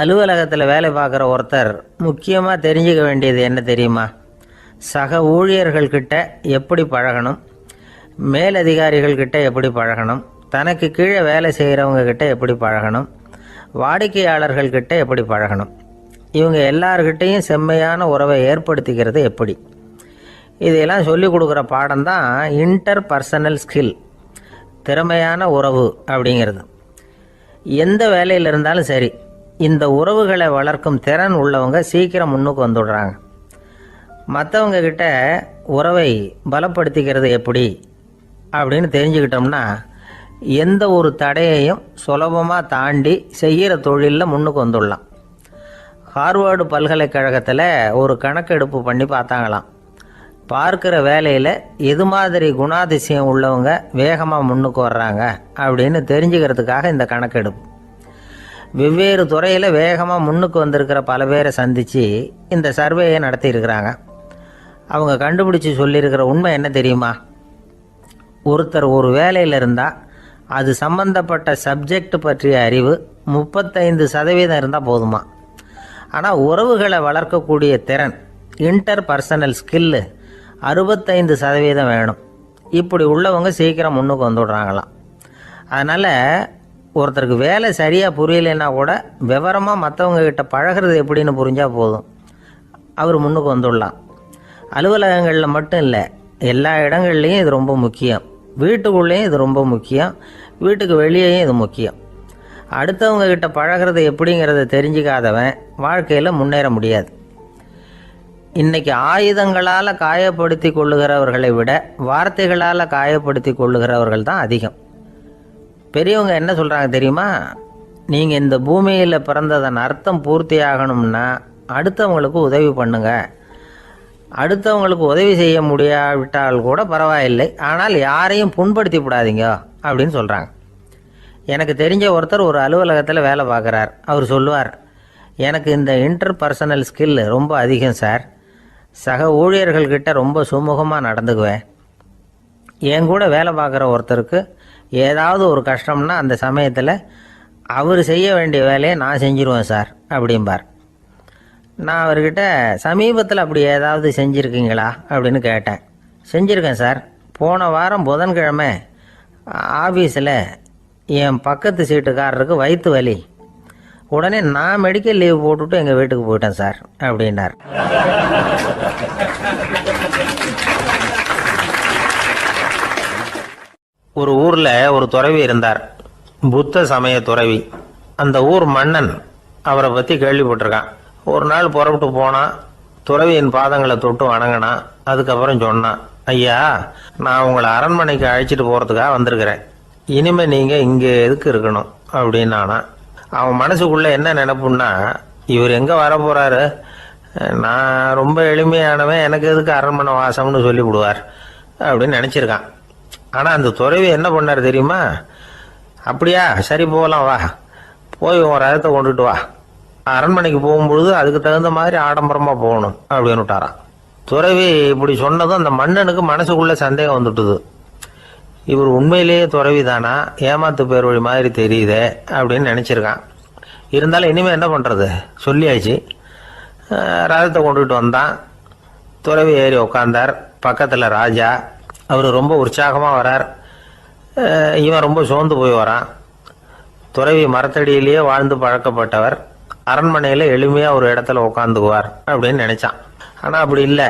அலுவலகத்தில் வேலை பார்க்குற ஒருத்தர் முக்கியமாக தெரிஞ்சுக்க வேண்டியது என்ன தெரியுமா? சக ஊழியர்கள்கிட்ட எப்படி பழகணும், மேலதிகாரிகள்கிட்ட எப்படி பழகணும், தனக்கு கீழே வேலை செய்கிறவங்க கிட்ட எப்படி பழகணும், வாடிக்கையாளர்கள்கிட்ட எப்படி பழகணும், இவங்க எல்லார்கிட்டையும் செம்மையான உறவை ஏற்படுத்திக்கிறது எப்படி. இதையெல்லாம் சொல்லிக் கொடுக்குற பாடம் தான் இன்டர் பர்சனல் ஸ்கில், திறமையான உறவு அப்படிங்கிறது. எந்த வேலையில் இருந்தாலும் சரி, இந்த உறவுகளை வளர்க்கும் திறன் உள்ளவங்க சீக்கிரம் முன்னுக்கு வந்துடுறாங்க. மற்றவங்க கிட்ட உறவை பலப்படுத்திக்கிறது எப்படி அப்படின்னு தெரிஞ்சுக்கிட்டோம்னா எந்த ஒரு தடையையும் சுலபமாக தாண்டி செய்கிற தொழிலில் முன்னுக்கு வந்துடலாம். ஹார்வர்டு பல்கலைக்கழகத்தில் ஒரு கணக்கெடுப்பு பண்ணி பார்த்தாங்களாம். பார்க்குற வேலையில் எது மாதிரி குணாதிசயம் உள்ளவங்க வேகமாக முன்னுக்கு வர்றாங்க அப்படின்னு தெரிஞ்சுக்கிறதுக்காக இந்த கணக்கெடுப்பு. வெவ்வேறு துறையில் வேகமாக முன்னுக்கு வந்திருக்கிற பல பேரை சந்தித்து இந்த சர்வேயை நடத்தியிருக்கிறாங்க. அவங்க கண்டுபிடிச்சி சொல்லியிருக்கிற உண்மை என்ன தெரியுமா? ஒருத்தர் ஒரு வேலையில் இருந்தால் அது சம்பந்தப்பட்ட சப்ஜெக்ட் பற்றிய அறிவு 35% இருந்தால் போதுமா. ஆனால் உறவுகளை வளர்க்கக்கூடிய திறன், இன்டர் பர்சனல் ஸ்கில்லு 65% வேணும். இப்படி உள்ளவங்க சீக்கிரம் முன்னுக்கு வந்துடுறாங்களாம். அதனால் ஒருத்தருக்கு வேலை சரியாக புரியலைன்னா கூட விவரமாக மற்றவங்க கிட்ட பழகிறது எப்படின்னு புரிஞ்சால் போதும், அவர் முன்னுக்கு வந்துடலாம். அலுவலகங்களில் மட்டும் இல்லை, எல்லா இடங்கள்லையும் இது ரொம்ப முக்கியம். வீட்டுக்குள்ளேயும் இது ரொம்ப முக்கியம், வீட்டுக்கு வெளியேயும் இது முக்கியம். அடுத்தவங்க கிட்ட பழகிறது எப்படிங்கிறத தெரிஞ்சிக்காதவன் வாழ்க்கையில் முன்னேற முடியாது. இன்னைக்கு ஆயுதங்களால் காயப்படுத்தி கொள்ளுகிறவர்களை விட வார்த்தைகளால் காயப்படுத்தி கொள்ளுகிறவர்கள் தான் அதிகம். பெரியவங்க என்ன சொல்கிறாங்க தெரியுமா? நீங்கள் இந்த பூமியில் பிறந்ததன் அர்த்தம் பூர்த்தி ஆகணும்னா அடுத்தவங்களுக்கு உதவி பண்ணுங்க. அடுத்தவங்களுக்கு உதவி செய்ய முடியாவிட்டால் கூட பரவாயில்லை, ஆனால் யாரையும் புண்படுத்தி விடாதீங்க அப்படின்னு சொல்கிறாங்க. எனக்கு தெரிஞ்ச ஒருத்தர் ஒரு அலுவலகத்தில் வேலை பார்க்குறார். அவர் சொல்லுவார், எனக்கு இந்த இன்டர் பர்சனல் ஸ்கில் ரொம்ப அதிகம் சார். சக ஊழியர்கள்கிட்ட ரொம்ப சுமூகமாக நடந்துக்குவேன். என் கூட வேலை பார்க்குற ஒருத்தருக்கு ஏதாவது ஒரு கஷ்டம்னா அந்த சமயத்தில் அவர் செய்ய வேண்டிய வேலையை நான் செஞ்சிருவேன் சார் அப்படிம்பார். நான் அவர்கிட்ட சமீபத்தில் அப்படி ஏதாவது செஞ்சுருக்கீங்களா அப்படின்னு கேட்டேன். செஞ்சுருக்கேன் சார். போன வாரம் புதன்கிழமை ஆஃபீஸில் என் பக்கத்து சீட்டுக்காரருக்கு வயிற்று வலி. உடனே நான் மெடிக்கல் லீவ் போட்டுவிட்டு எங்கள் வீட்டுக்கு போயிட்டேன் சார் அப்படின்னார்.
ஒரு ஊரில் ஒரு துறவி இருந்தார், புத்த சமய துறவி. அந்த ஊர் மன்னன் அவரை பற்றி கேள்விப்பட்டிருக்கான். ஒரு நாள் புறப்பட்டு போனான், துறவியின் பாதங்களை தொட்டு வணங்கினான். அதுக்கப்புறம் சொன்னான், ஐயா, நான் உங்களை அரண்மனைக்கு அழைச்சிட்டு போகிறதுக்காக வந்திருக்கிறேன். இனிமேல் நீங்கள் இங்கே எதுக்கு இருக்கணும் அப்படின்னானா. அவன் மனசுக்குள்ளே என்ன நினைப்புன்னா, இவர் எங்கே வர போகிறாரு, நான் ரொம்ப எளிமையானவன், எனக்கு எதுக்கு அரண்மனை வாசம்னு சொல்லிவிடுவார் அப்படின்னு நினச்சிருக்கான். ஆனால் அந்த துறவி என்ன பண்ணார் தெரியுமா? அப்படியா, சரி போகலாம், வா, போய் உன் ரதத்தை கொண்டுட்டு வா, அரண்மனைக்கு போகும்பொழுது அதுக்கு தகுந்த மாதிரி ஆடம்பரமாக போகணும் அப்படின்னு விட்டாரான். துறவி இப்படி சொன்னதும் அந்த மன்னனுக்கு மனசுக்குள்ளே சந்தேகம் வந்துட்டுது. இவர் உண்மையிலேயே துறவி தானா, ஏமாத்து பேர் வழி மாதிரி தெரியுதே அப்படின்னு நினச்சிருக்கான். இருந்தாலும் இனிமேல் என்ன பண்ணுறது, சொல்லியாச்சு. ரதத்தை கொண்டுகிட்டு வந்தான். துறவி ஏறி உக்காந்தார். பக்கத்தில் ராஜா. அவர் ரொம்ப உற்சாகமாக வரார். இவன் ரொம்ப சோர்ந்து போய் வரான். துறவி மரத்தடியிலேயே வாழ்ந்து பழக்கப்பட்டவர், அரண்மனையில் எளிமையாக ஒரு இடத்துல உட்காந்துக்குவார் அப்படின்னு நினச்சான். ஆனால் அப்படி இல்லை.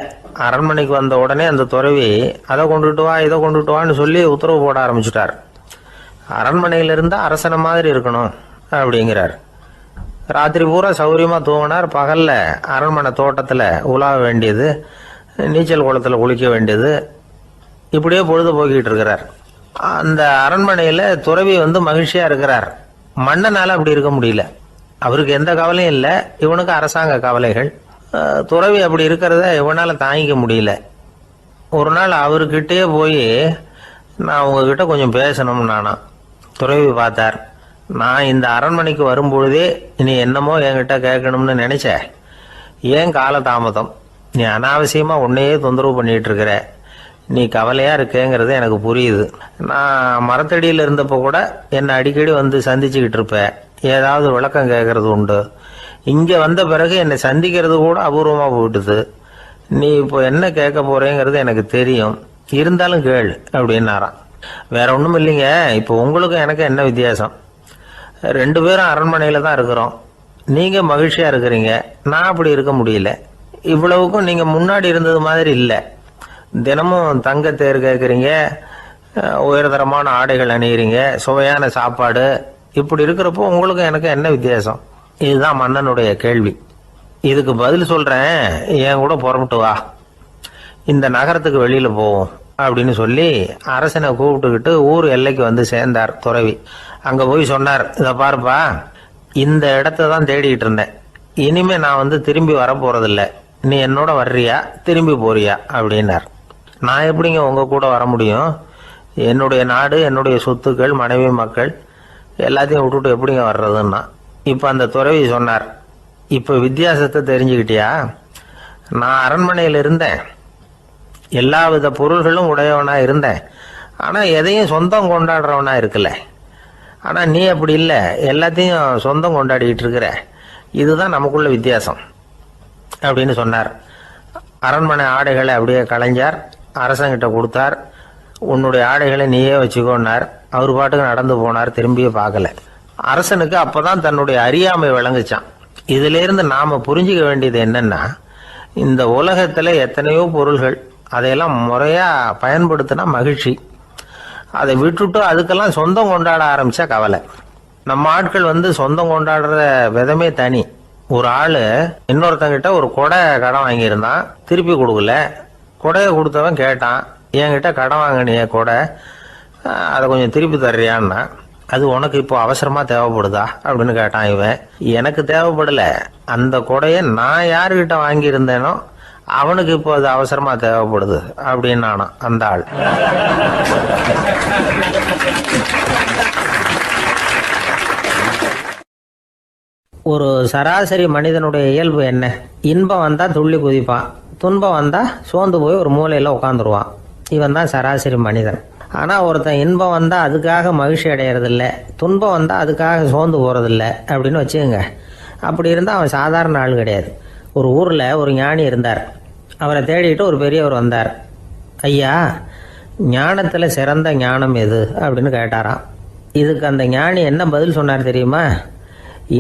அரண்மனைக்கு வந்த உடனே அந்த துறவி அதை கொண்டுட்டு வா, இதை கொண்டுட்டு வான்னு சொல்லி உத்தரவு போட ஆரம்பிச்சுட்டார். அரண்மனையில் இருந்தால் அரசனை மாதிரி இருக்கணும் அப்படிங்கிறார். ராத்திரி பூரா சௌகரியமாக தூங்கினார். பகலில் அரண்மனை தோட்டத்தில் உலாவ வேண்டியது, நீச்சல் குளத்தில் குளிக்க வேண்டியது, இப்படியே பொழுது போக்கிட்டு இருக்கிறார். அந்த அரண்மனையில் துறவி மகிழ்ச்சியாக இருக்கிறார். மன்னனால் அப்படி இருக்க முடியல. அவருக்கு எந்த கவலையும் இல்லை, இவனுக்கு அரசாங்க கவலைகள். துறவி அப்படி இருக்கிறத இவனால் தாங்கிக்க முடியல. ஒரு நாள் அவர்கிட்டயே போய், நான் உங்ககிட்ட கொஞ்சம் பேசணும்னு நானா. துறவி பார்த்தார். நான் இந்த அரண்மனைக்கு வரும்பொழுதே நீ என்னமோ என்கிட்ட கேட்கணும்னு நினைச்ச, ஏன் காலதாமதம்? நீ அனாவசியமாக உன்னையே தொந்தரவு பண்ணிட்டு இருக்கிற, நீ கவலையாக இருக்கேங்கிறது எனக்கு புரியுது. நான் மரத்தடியில் இருந்தப்போ கூட என்னை அடிக்கடி சந்திச்சுக்கிட்டு இருப்பேன், ஏதாவது விளக்கம் கேட்கறது உண்டு. இங்கே வந்த பிறகு என்னை சந்திக்கிறது கூட அபூர்வமாக போயிட்டுது. நீ இப்போ என்ன கேட்க போறேங்கிறது எனக்கு தெரியும், இருந்தாலும் கேள் அப்படின்னாராம். வேற ஒன்றும் இல்லைங்க, இப்போ உங்களுக்கும் எனக்கு என்ன வித்தியாசம்? 2 பேரும் அரண்மனையில் தான் இருக்கிறோம். நீங்கள் மகிழ்ச்சியாக இருக்கிறீங்க, நான் அப்படி இருக்க முடியல. இவ்வளவுக்கும் நீங்கள் முன்னாடி இருந்தது மாதிரி இல்லை. தினமும் தங்க தேர் கேட்குறீங்க, உயர்தரமான ஆடைகள் அணிகிறீங்க, சுவையான சாப்பாடு. இப்படி இருக்கிறப்போ உங்களுக்கும் எனக்கு என்ன வித்தியாசம்? இதுதான் மன்னனுடைய கேள்வி. இதுக்கு பதில் சொல்கிறேன், என் கூட புறப்பட்டு வா, இந்த நகரத்துக்கு வெளியில் போவோம் அப்படின்னு சொல்லி அரசனை கூப்பிட்டுக்கிட்டு ஊர் எல்லைக்கு சேர்ந்தார் துறவி. அங்கே போய் சொன்னார், இதை பாருப்பா, இந்த இடத்த தான் தேடிக்கிட்டு இருந்தேன். இனிமே நான் திரும்பி வர போறதில்ல. நீ என்னோட வர்றியா, திரும்பி போறியா அப்படின்னார். நான் எப்படிங்க உங்க கூட வர முடியும்? என்னுடைய நாடு, என்னுடைய சொத்துக்கள், மனைவி, மக்கள் எல்லாத்தையும் விட்டுட்டு எப்படிங்க வர்றதுன்னா. இப்போ அந்த துறவி சொன்னார், இப்போ வித்தியாசத்தை தெரிஞ்சுக்கிட்டியா? நான் அரண்மனையில் இருந்தேன், எல்லா வித பொருள்களும் உடையவனா இருந்தேன், ஆனால் எதையும் சொந்தம் கொண்டாடுறவனா இருக்கல. ஆனால் நீ அப்படி இல்லை, எல்லாத்தையும் சொந்தம் கொண்டாடிக்கிட்டு இருக்கிற. இதுதான் நமக்குள்ள வித்தியாசம் அப்படின்னு சொன்னார். அரண்மனை ஆடைகளை அப்படியே களைஞ்சார், அரசங்கிட்ட கொடுத்தார். உன்னுடைய ஆடைகளை நீயே வச்சுக்கோன்னார். அவர் பாட்டுக்கு நடந்து போனார், திரும்பியே பார்க்கல. அரசனுக்கு அப்பதான் தன்னுடைய அறியாமை விளங்குச்சான். இதுல இருந்து நாம புரிஞ்சுக்க வேண்டியது என்னன்னா, இந்த உலகத்துல எத்தனையோ பொருள்கள், அதையெல்லாம் முறையா பயன்படுத்தினா மகிழ்ச்சி. அதை விட்டுட்டு அதுக்கெல்லாம் சொந்தம் கொண்டாட ஆரம்பிச்சா கவலை. நம்ம ஆட்கள் சொந்தம் கொண்டாடுற விதமே தனி. ஒரு ஆளு இன்னொருத்தங்கிட்ட ஒரு கொடை கடன் வாங்கியிருந்தான், திருப்பி கொடுக்கல. கொடையை கொடுத்தவன் கேட்டான், என்கிட்ட கடன் வாங்கினிய கொடை, அதை கொஞ்சம் திருப்பி தர்றியான்னா. அது உனக்கு இப்போ அவசரமா தேவைப்படுதா அப்படின்னு கேட்டான் இவன். எனக்கு தேவைப்படல, அந்த கொடையை நான் யாருக்கிட்ட வாங்கியிருந்தேனோ அவனுக்கு இப்போ அது அவசரமா தேவைப்படுது அப்படின்னானா அந்த ஆள்.
ஒரு சராசரி மனிதனுடைய இயல்பு என்ன? இன்பம் வந்தா துள்ளி குதிப்பான், துன்பம் வந்தா சோர்ந்து போய் ஒரு மூலையில உட்காந்துருவான். இவன் தான் சராசரி மனிதன். ஆனால் ஒருத்தன் இன்பம் வந்தால் அதுக்காக மகிழ்ச்சி அடையிறதில்ல, துன்பம் வந்தால் அதுக்காக சோர்ந்து போகிறதில்ல அப்படின்னு வச்சுக்கோங்க. அப்படி இருந்தால் அவன் சாதாரண ஆள் கிடையாது. ஒரு ஊரில் ஒரு ஞானி இருந்தார். அவரை தேடிட்டு ஒரு பெரியவர் வந்தார். ஐயா, ஞானத்தில் சிறந்த ஞானம் எது அப்படின்னு கேட்டாராம். இதுக்கு அந்த ஞானி என்ன பதில் சொன்னார் தெரியுமா?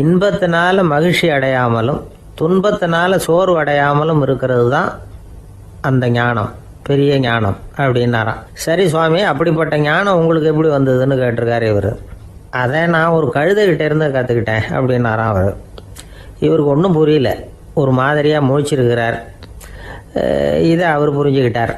இன்பத்தினால மகிழ்ச்சி அடையாமலும் துன்பத்தினால சோர்வு அடையாமலும் இருக்கிறது தான் அந்த ஞானம், பெரிய ஞானம் அப்படின்னாராம். சரி சுவாமி, அப்படிப்பட்ட ஞானம் உங்களுக்கு எப்படி வந்ததுன்னு கேட்டிருக்காரு இவர். அதை நான் ஒரு கழுதைகிட்ட இருந்து கற்றுக்கிட்டேன் அப்படின்னாராம் அவர். இவருக்கு ஒன்றும் புரியல, ஒரு மாதிரியாக முழிச்சிருக்கிறார். இதை அவர் புரிஞ்சுக்கிட்டார்.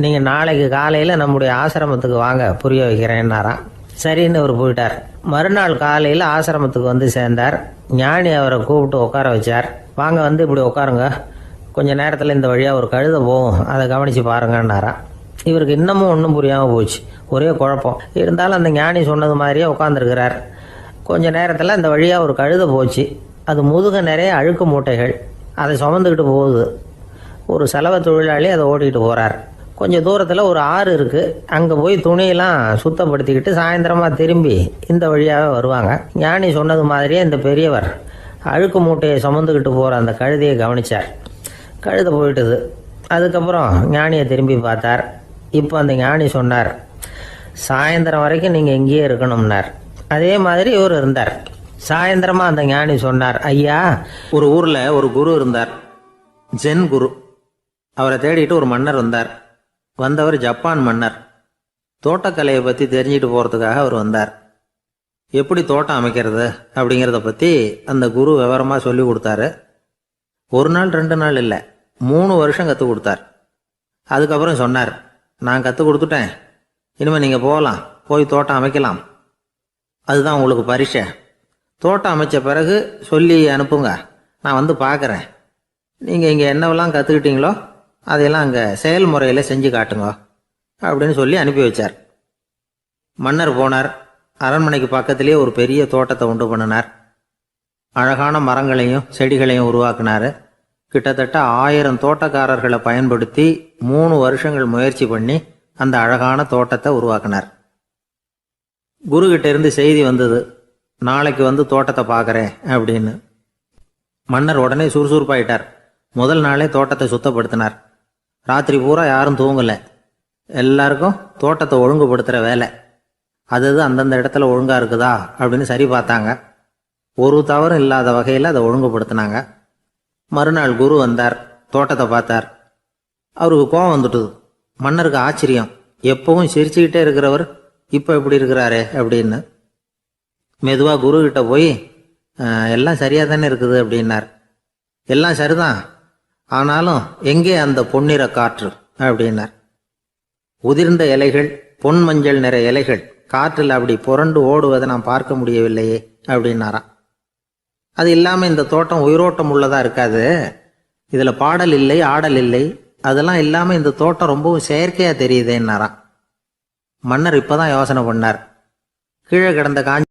நீங்கள் நாளைக்கு காலையில் நம்முடைய ஆசிரமத்துக்கு வாங்க, புரிய வைக்கிறேன்னாராம். சரின்னு அவர் போயிட்டார். மறுநாள் காலையில் ஆசிரமத்துக்கு வந்து சேர்ந்தார். ஞானி அவரை கூப்பிட்டு உட்கார வச்சார். வாங்க, வந்து இப்படி உட்காருங்க, கொஞ்சம் நேரத்தில் இந்த வழியாக ஒரு கழுதை போகும், அதை கவனித்து பாருங்கன்னாராம். இவருக்கு இன்னமும் ஒன்றும் புரியாமல் போச்சு, ஒரே குழப்பம். இருந்தாலும் அந்த ஞானி சொன்னது மாதிரியே உட்காந்துருக்கிறார். கொஞ்ச நேரத்தில் இந்த வழியாக ஒரு கழுதை போச்சு. அது முதுக நிறைய அழுக்கு மூட்டைகள், அதை சுமந்துக்கிட்டு போகுது. ஒரு செலவு தொழிலாளி அதை ஓட்டிகிட்டு போகிறார். கொஞ்சம் தூரத்தில் ஒரு ஆறு இருக்குது. அங்கே போய் துணியெல்லாம் சுத்தப்படுத்திக்கிட்டு சாயந்தரமாக திரும்பி இந்த வழியாகவே வருவாங்க. ஞானி சொன்னது மாதிரியே இந்த பெரியவர் அழுக்கு மூட்டையை சுமந்துக்கிட்டு போகிற அந்த கழுதையை கவனித்தார். கழுதை போயிட்டுது. அதுக்கப்புறம் ஞானியை திரும்பி பார்த்தார். இப்போ அந்த ஞானி சொன்னார், சாயந்தரம் வரைக்கும் நீங்கள் இங்கேயே இருக்கணும்னார். அதே மாதிரி இவர் இருந்தார். சாயந்தரமாக அந்த ஞானி சொன்னார், ஐயா,
ஒரு ஊரில் ஒரு குரு இருந்தார், ஜென் குரு. அவரை தேடிட்டு ஒரு மன்னர் வந்தார். வந்தவர் ஜப்பான் மன்னர். தோட்டக்கலையை பற்றி தெரிஞ்சுட்டு போகிறதுக்காக அவர் வந்தார். எப்படி தோட்டம் அமைக்கிறது அப்படிங்கிறத பற்றி அந்த குரு விவரமாக சொல்லி கொடுத்தாரு. ஒரு நாள் 2 நாள் இல்லை, 3 வருஷம் கற்றுக் கொடுத்தார். அதுக்கப்புறம் சொன்னார், நான் கற்றுக் கொடுத்துட்டேன், இனிமேல் நீங்கள் போகலாம், போய் தோட்டம் அமைக்கலாம், அதுதான் உங்களுக்கு பரிசை. தோட்டம் அமைச்ச பிறகு சொல்லி அனுப்புங்க, நான் வந்து பார்க்குறேன். நீங்கள் இங்கே என்னவெல்லாம் கற்றுக்கிட்டீங்களோ அதையெல்லாம் அங்கே செயல்முறையில் செஞ்சு காட்டுங்க அப்படின்னு சொல்லி அனுப்பி வச்சார். மன்னர் போனார். அரண்மனைக்கு பக்கத்திலே ஒரு பெரிய தோட்டத்தை உண்டு பண்ணினார். அழகான மரங்களையும் செடிகளையும் உருவாக்கினார். கிட்டத்தட்ட 1000 தோட்டக்காரர்களை பயன்படுத்தி 3 வருஷங்கள் முயற்சி பண்ணி அந்த அழகான தோட்டத்தை உருவாக்கினார். குருகிட்ட இருந்து செய்தி வந்தது, நாளைக்கு வந்து தோட்டத்தை பார்க்குறேன் அப்படின்னு. மன்னர் உடனே சுறுசுறுப்பாயிட்டார். முதல் நாளே தோட்டத்தை சுத்தப்படுத்தினார். ராத்திரி பூரா யாரும் தூங்கலை. எல்லாருக்கும் தோட்டத்தை ஒழுங்குபடுத்துகிற வேலை. அது அந்தந்த இடத்துல ஒழுங்காக இருக்குதா அப்படின்னு சரி பார்த்தாங்க. ஒரு தவறும் இல்லாத வகையில் அதை ஒழுங்குபடுத்தினாங்க. மறுநாள் குரு வந்தார், தோட்டத்தை பார்த்தார். அவருக்கு கோபம் வந்துட்டுது. மன்னருக்கு ஆச்சரியம், எப்பவும் சிரிச்சுக்கிட்டே இருக்கிறவர் இப்போ எப்படி இருக்கிறாரே அப்படின்னு. மெதுவாக குரு கிட்ட போய், எல்லாம் சரியாக தானே இருக்குது அப்படின்னார். எல்லாம் சரிதான், ஆனாலும் எங்கே அந்த பொன்னிற காற்று அப்படின்னார். உதிர்ந்த இலைகள், பொன் மஞ்சள் நிற இலைகள் காற்றில் அப்படி புரண்டு ஓடுவதை நான் பார்க்க முடியவில்லையே அப்படின்னாராம். அது இல்லாமல் இந்த தோட்டம் உயிரோட்டம் உள்ளதாக இருக்காது, இதில் பாடல் இல்லை, ஆடல் இல்லை, அதெல்லாம் இல்லாமல் இந்த தோட்டம் ரொம்பவும் செயற்கையாக தெரியுதேன்னாராம். மன்னர் இப்போ தான் யோசனை பண்ணார். கீழே கிடந்த காஞ்சி